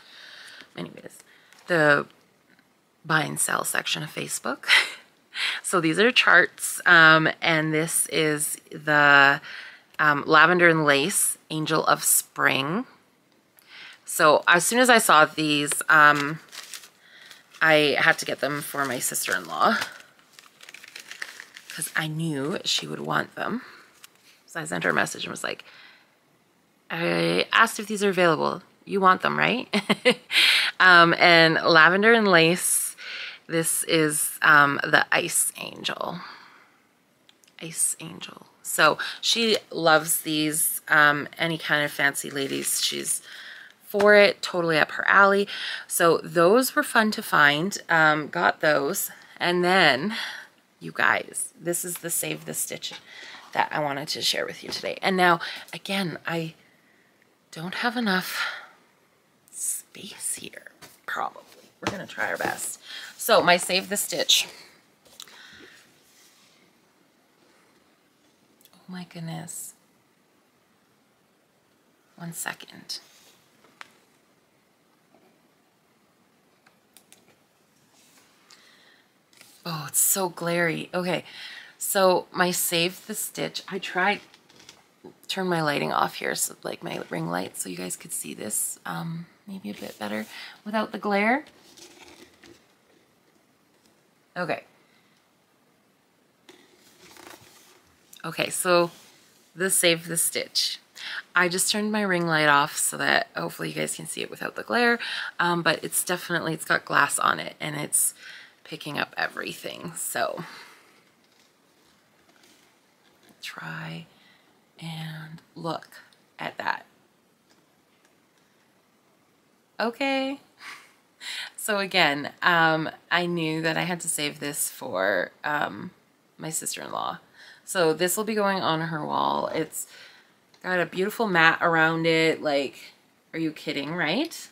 Anyways, the buy and sell section of Facebook. So these are charts, and this is the Lavender and Lace Angel of Spring. So as soon as I saw these, I had to get them for my sister-in-law because I knew she would want them. So I sent her a message and was like, I asked if these are available. You want them, right? And Lavender and Lace, this is the Ice Angel. Ice Angel. So she loves these, any kind of fancy ladies. She's for it, totally up her alley. So those were fun to find. Got those. And then, you guys, this is the Save the Stitch that I wanted to share with you today. And now, again, I don't have enough space here, probably. We're gonna try our best. So my Save the Stitch. Oh my goodness. 1 second. Oh, it's so glary. Okay, so my Save the Stitch, I tried turn my lighting off here, so like my ring light, so you guys could see this maybe a bit better without the glare. Okay. Okay, so the Save the Stitch. I just turned my ring light off so that hopefully you guys can see it without the glare, but it's definitely, it's got glass on it and it's picking up everything. So try and look at that. Okay. So again, I knew that I had to save this for my sister-in-law. So this will be going on her wall. It's got a beautiful mat around it. Like, are you kidding, right?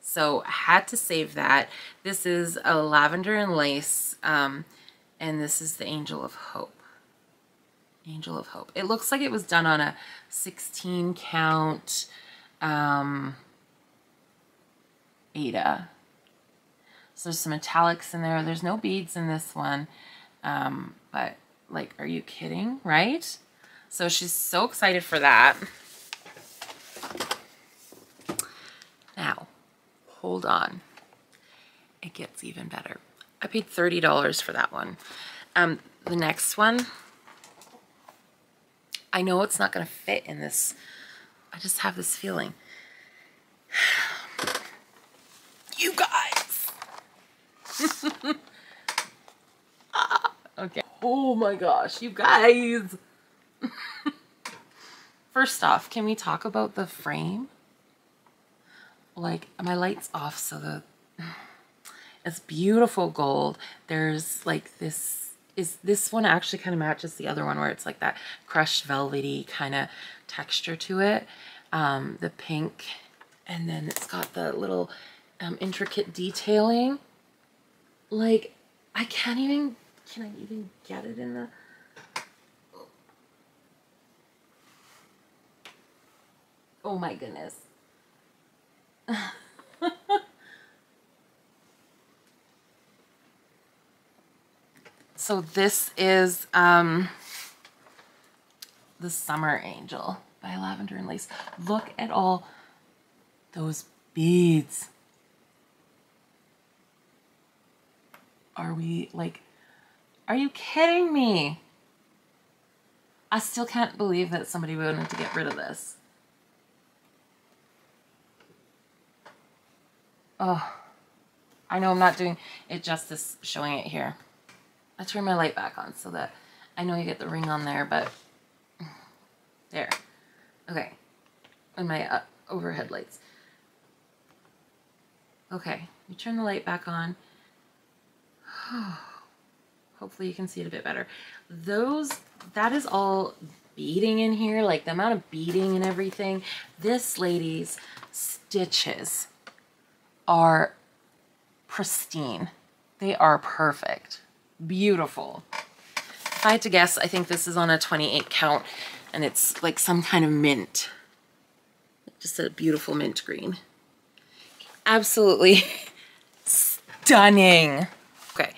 So I had to save that. This is a Lavender and Lace, and this is the Angel of Hope. Angel of Hope. It looks like it was done on a 16 count Ada. So there's some metallics in there. There's no beads in this one, but like, are you kidding, right? So she's so excited for that. Now, hold on. It gets even better. I paid $30 for that one. The next one, I know it's not going to fit in this. I just have this feeling. You guys. Okay. Oh my gosh, you guys. First off, can we talk about the frame? Like, my light's off, so it's beautiful gold. There's like this one actually kind of matches the other one where it's like that crushed velvety kind of texture to it. The pink, and then it's got the little intricate detailing. Like, I can't even, can I even get it in the, oh my goodness. So this is the Summer Angel by Lavender and Lace. Look at all those beads. Are we like, are you kidding me? I still can't believe that somebody wanted to get rid of this. Oh, I know I'm not doing it justice showing it here. I turn my light back on so that I know you get the ring on there, but there. Okay. And my overhead lights. Okay. You turn the light back on. Hopefully you can see it a bit better. That is all beading in here, like the amount of beading and everything. This lady's stitches are pristine. They are perfect. Beautiful. If I had to guess, I think this is on a 28 count and it's like some kind of mint. Just a beautiful mint green. Absolutely stunning. Okay.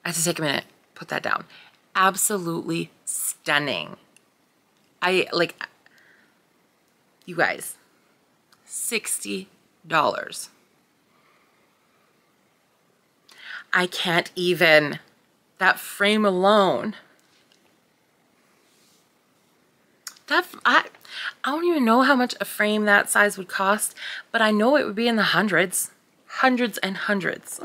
I have to take a minute. Put that down. Absolutely stunning. You guys, $60. I can't even, that frame alone. I don't even know how much a frame that size would cost, but I know it would be in the hundreds. Hundreds and hundreds.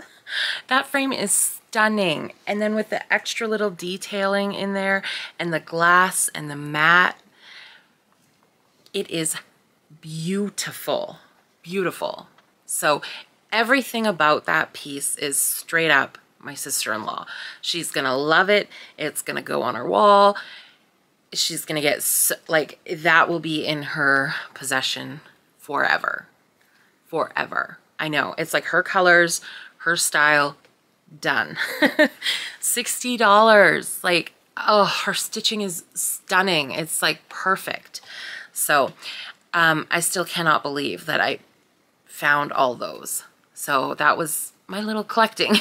That frame is stunning. And then with the extra little detailing in there and the glass and the matte, it is beautiful. Beautiful. So everything about that piece is straight up my sister-in-law. She's gonna love it. It's gonna go on her wall. She's gonna get, like, that will be in her possession forever. Forever. I know. It's like her colors, her style, done. $60. Like, oh, her stitching is stunning. It's like perfect. So I still cannot believe that I found all those. So that was my little collecting.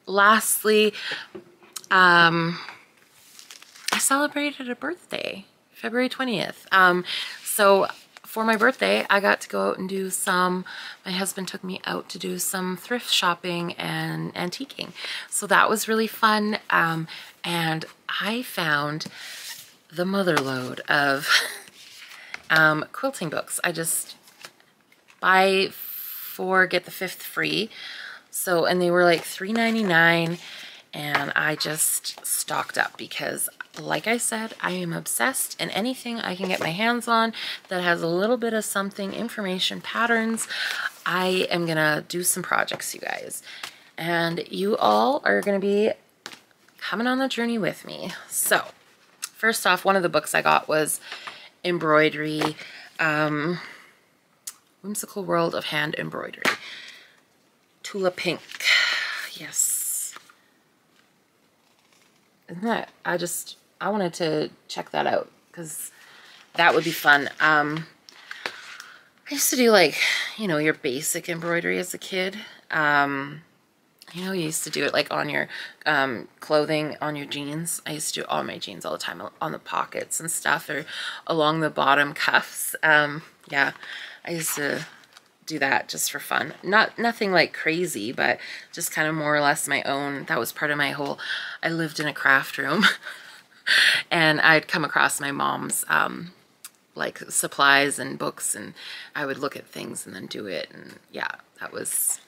Lastly, I celebrated a birthday, February 20th. So for my birthday, I got to go out and do some, my husband took me out to do some thrift shopping and antiquing. So that was really fun. And I found the motherload of quilting books. I just buy 4, get the 5th free. So, and they were like $3.99, and I just stocked up because, like I said, I am obsessed, and anything I can get my hands on that has a little bit of something, information, patterns, I am gonna do some projects, you guys. And you all are gonna be coming on the journey with me. So, first off, one of the books I got was Embroidery, Whimsical World of Hand Embroidery. Tula Pink. Yes. Isn't that, I wanted to check that out because that would be fun. I used to do, like, you know, your basic embroidery as a kid. You know, you used to do it like on your clothing, on your jeans. I used to do it on my jeans all the time, on the pockets and stuff, or along the bottom cuffs. Yeah, I used to do that just for fun. Nothing like crazy, but just kind of more or less my own. That was part of my whole, I lived in a craft room and I'd come across my mom's like supplies and books, and I would look at things and then do it. And yeah, that was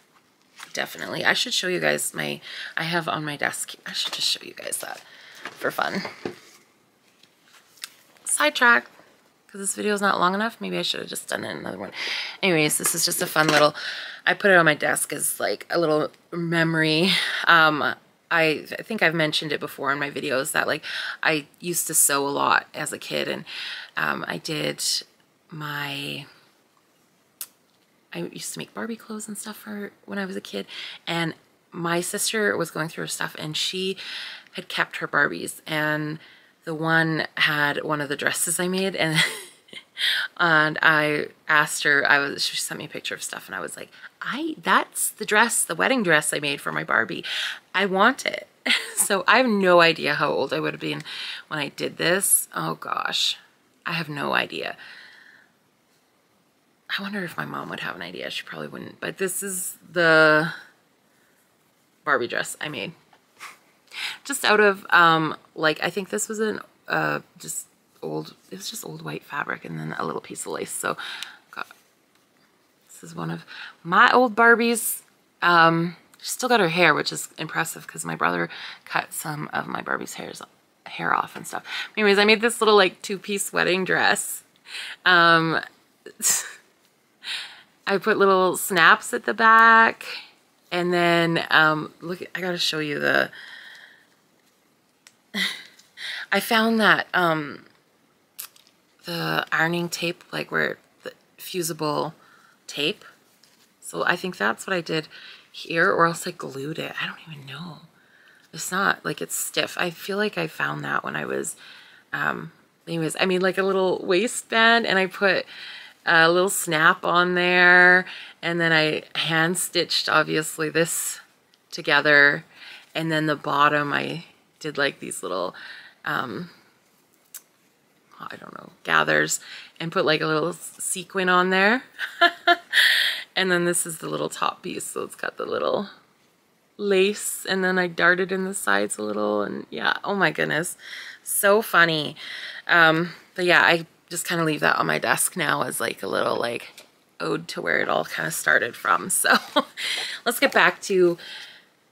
definitely, I should show you guys I have on my desk, I should just show you guys that for fun. Sidetrack, because this video is not long enough. Maybe I should have just done another one. Anyways, this is just a fun little, I put it on my desk as like a little memory. I think I've mentioned it before in my videos that, like, I used to sew a lot as a kid, and I I used to make Barbie clothes and stuff for when I was a kid, and my sister was going through her stuff and she had kept her Barbies, and the one had one of the dresses I made, and and I asked her, she sent me a picture of stuff, and I was like, that's the dress, the wedding dress I made for my Barbie. I want it. So I have no idea how old I would have been when I did this. Oh gosh, I have no idea. I wonder if my mom would have an idea. She probably wouldn't, but this is the Barbie dress I made. Just out of, like, I think this was an, just old, it was just old white fabric and then a little piece of lace. So this is one of my old Barbies. She still got her hair, which is impressive because my brother cut some of my Barbie's hair off and stuff. Anyways, I made this little like 2-piece wedding dress. I put little snaps at the back, and then look, I gotta show you the, I found that the ironing tape, like where the fusible tape. So I think that's what I did here, or else I glued it. I don't even know. It's not like it's stiff. I feel like I found that when I was, anyways, I made like a little waistband, and I put a little snap on there, and then I hand stitched obviously this together, and then the bottom I did like these little I don't know, gathers, and put like a little sequin on there. And then this is the little top piece, so it's got the little lace, and then I darted in the sides a little, and yeah, oh my goodness, so funny. But yeah, I just kind of leave that on my desk now as like a little like ode to where it all kind of started from. So let's get back to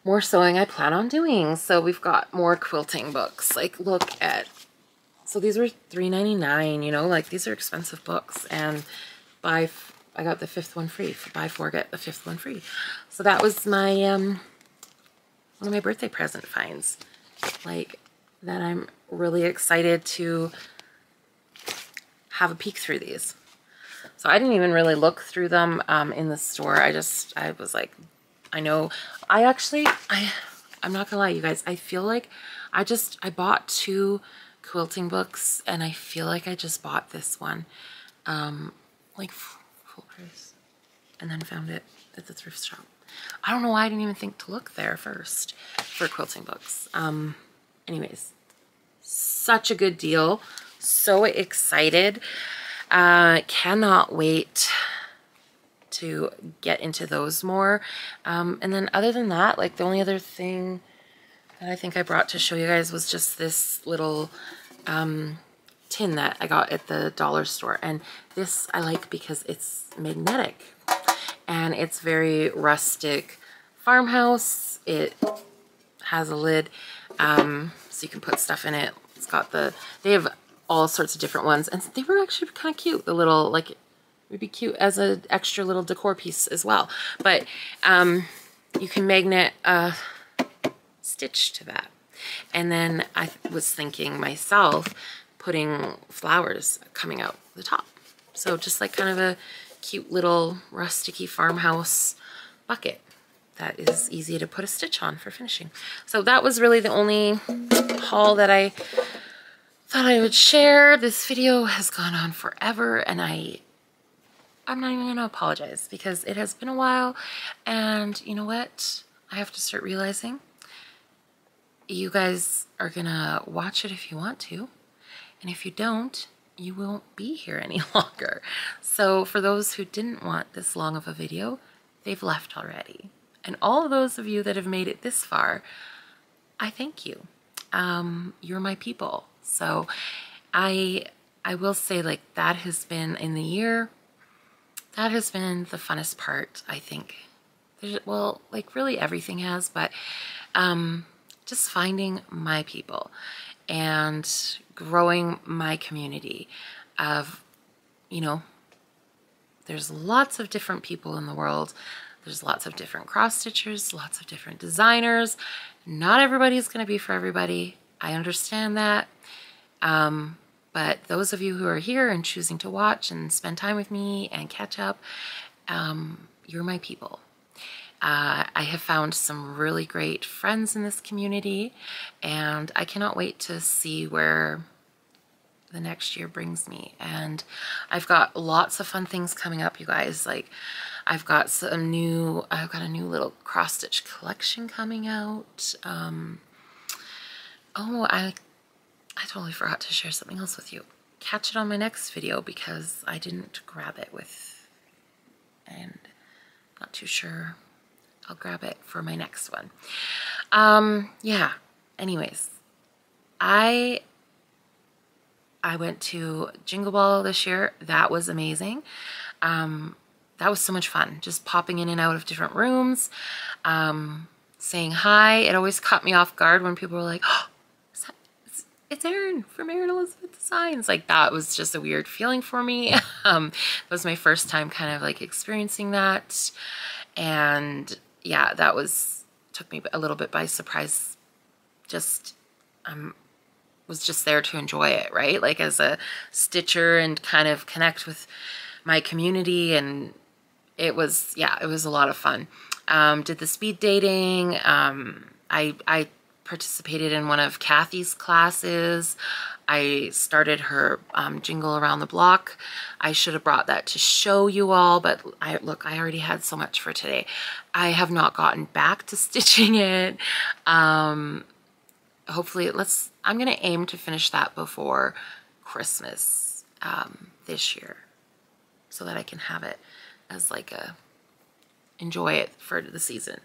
more sewing I plan on doing. So we've got more quilting books. Like, look at, so these were $3.99, you know, like these are expensive books, and I got the 5th one free. Buy 4, get the 5th one free. So that was my one of my birthday present finds, like, that I'm really excited to have a peek through these. So I didn't even really look through them in the store. I was like, I know, I'm not gonna lie, you guys, I feel like I bought 2 quilting books, and I feel like I just bought this one, like full price, and then found it at the thrift shop. I don't know why I didn't even think to look there first for quilting books. Anyways, such a good deal. So excited. Cannot wait to get into those more. And then other than that, like the only other thing that I think I brought to show you guys was just this little tin that I got at the dollar store. And this I like because it's magnetic and it's very rustic farmhouse. It has a lid so you can put stuff in it. It's got they have all sorts of different ones, and they were actually kind of cute. The little, like, it would be cute as an extra little decor piece as well. But you can magnet a stitch to that. And then I was thinking myself putting flowers coming out the top. So just like kind of a cute little rusticy farmhouse bucket that is easy to put a stitch on for finishing. So that was really the only haul that I thought I would share. This video has gone on forever, and I'm not even gonna apologize because it has been a while, and you know what? I have to start realizing you guys are gonna watch it if you want to, and if you don't, you won't be here any longer. So for those who didn't want this long of a video, they've left already. And all of those of you that have made it this far, I thank you. You're my people. So I will say, like, that has been, in the year, that has been the funnest part, I think. Well, like, really everything has, but just finding my people and growing my community of, you know, there's lots of different people in the world. There's lots of different cross stitchers, lots of different designers. Not everybody's going to be for everybody. I understand that. But those of you who are here and choosing to watch and spend time with me and catch up, you're my people. I have found some really great friends in this community, and I cannot wait to see where the next year brings me. And I've got lots of fun things coming up, you guys. Like, I've got a new little cross stitch collection coming out. Oh, I totally forgot to share something else with you. Catch it on my next video because I didn't grab it and not too sure. I'll grab it for my next one. Yeah, anyways, I went to Jingle Ball this year. That was amazing. That was so much fun, just popping in and out of different rooms, saying hi. It always caught me off guard when people were like, oh, it's Erin from Erin Elizabeth Designs. Like, that was just a weird feeling for me. It was my first time kind of like experiencing that. And yeah, that took me a little bit by surprise. Just, was just there to enjoy it, right? Like, as a stitcher and kind of connect with my community. And it was, yeah, it was a lot of fun. Did the speed dating. I participated in one of Kathy's classes. I started her jingle around the block. I should have brought that to show you all, but look, I already had so much for today. I have not gotten back to stitching it. Hopefully I'm gonna aim to finish that before Christmas this year, so that I can have it as like enjoy it for the season.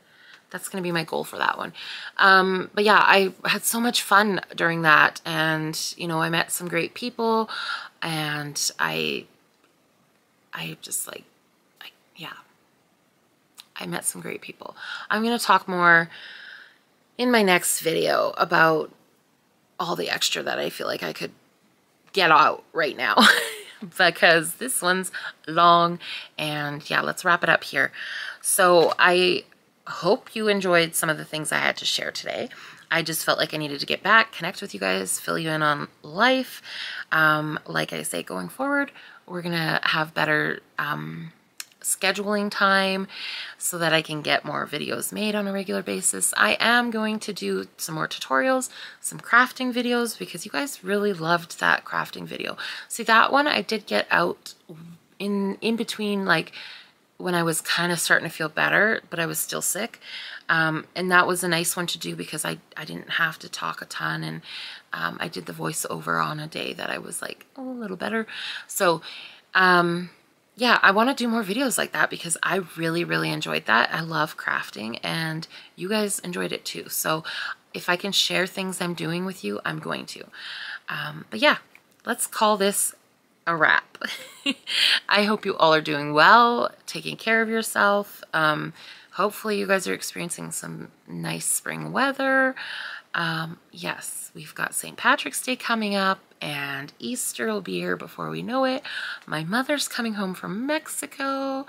That's going to be my goal for that one. But yeah, I had so much fun during that. And, you know, I met some great people, and I just like, yeah, I met some great people. I'm going to talk more in my next video about all the extra that I feel like I could get out right now because this one's long. And yeah, let's wrap it up here. So I hope you enjoyed some of the things I had to share today. I just felt like I needed to get back, connect with you guys, fill you in on life. Like I say, going forward, we're gonna have better scheduling time so that I can get more videos made on a regular basis. I am going to do some more tutorials, some crafting videos, because you guys really loved that crafting video. See, that one I did get out in between, like, when I was kind of starting to feel better, but I was still sick. And that was a nice one to do because I didn't have to talk a ton, and I did the voiceover on a day that I was like a little better. So yeah, I want to do more videos like that because I really, really enjoyed that. I love crafting, and you guys enjoyed it too. So if I can share things I'm doing with you, I'm going to. But yeah, let's call this a wrap. I hope you all are doing well, taking care of yourself. Hopefully you guys are experiencing some nice spring weather. Yes, we've got St. Patrick's Day coming up, and Easter will be here before we know it. My mother's coming home from Mexico.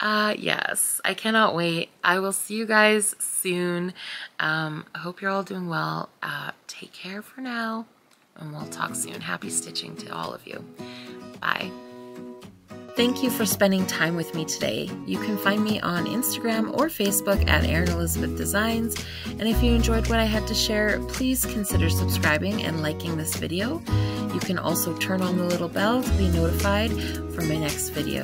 Yes, I cannot wait. I will see you guys soon. I hope you're all doing well. Take care for now, and we'll talk soon. Happy stitching to all of you. Bye. Thank you for spending time with me today. You can find me on Instagram or Facebook at Erin Elizabeth Designs. And if you enjoyed what I had to share, please consider subscribing and liking this video. You can also turn on the little bell to be notified for my next video.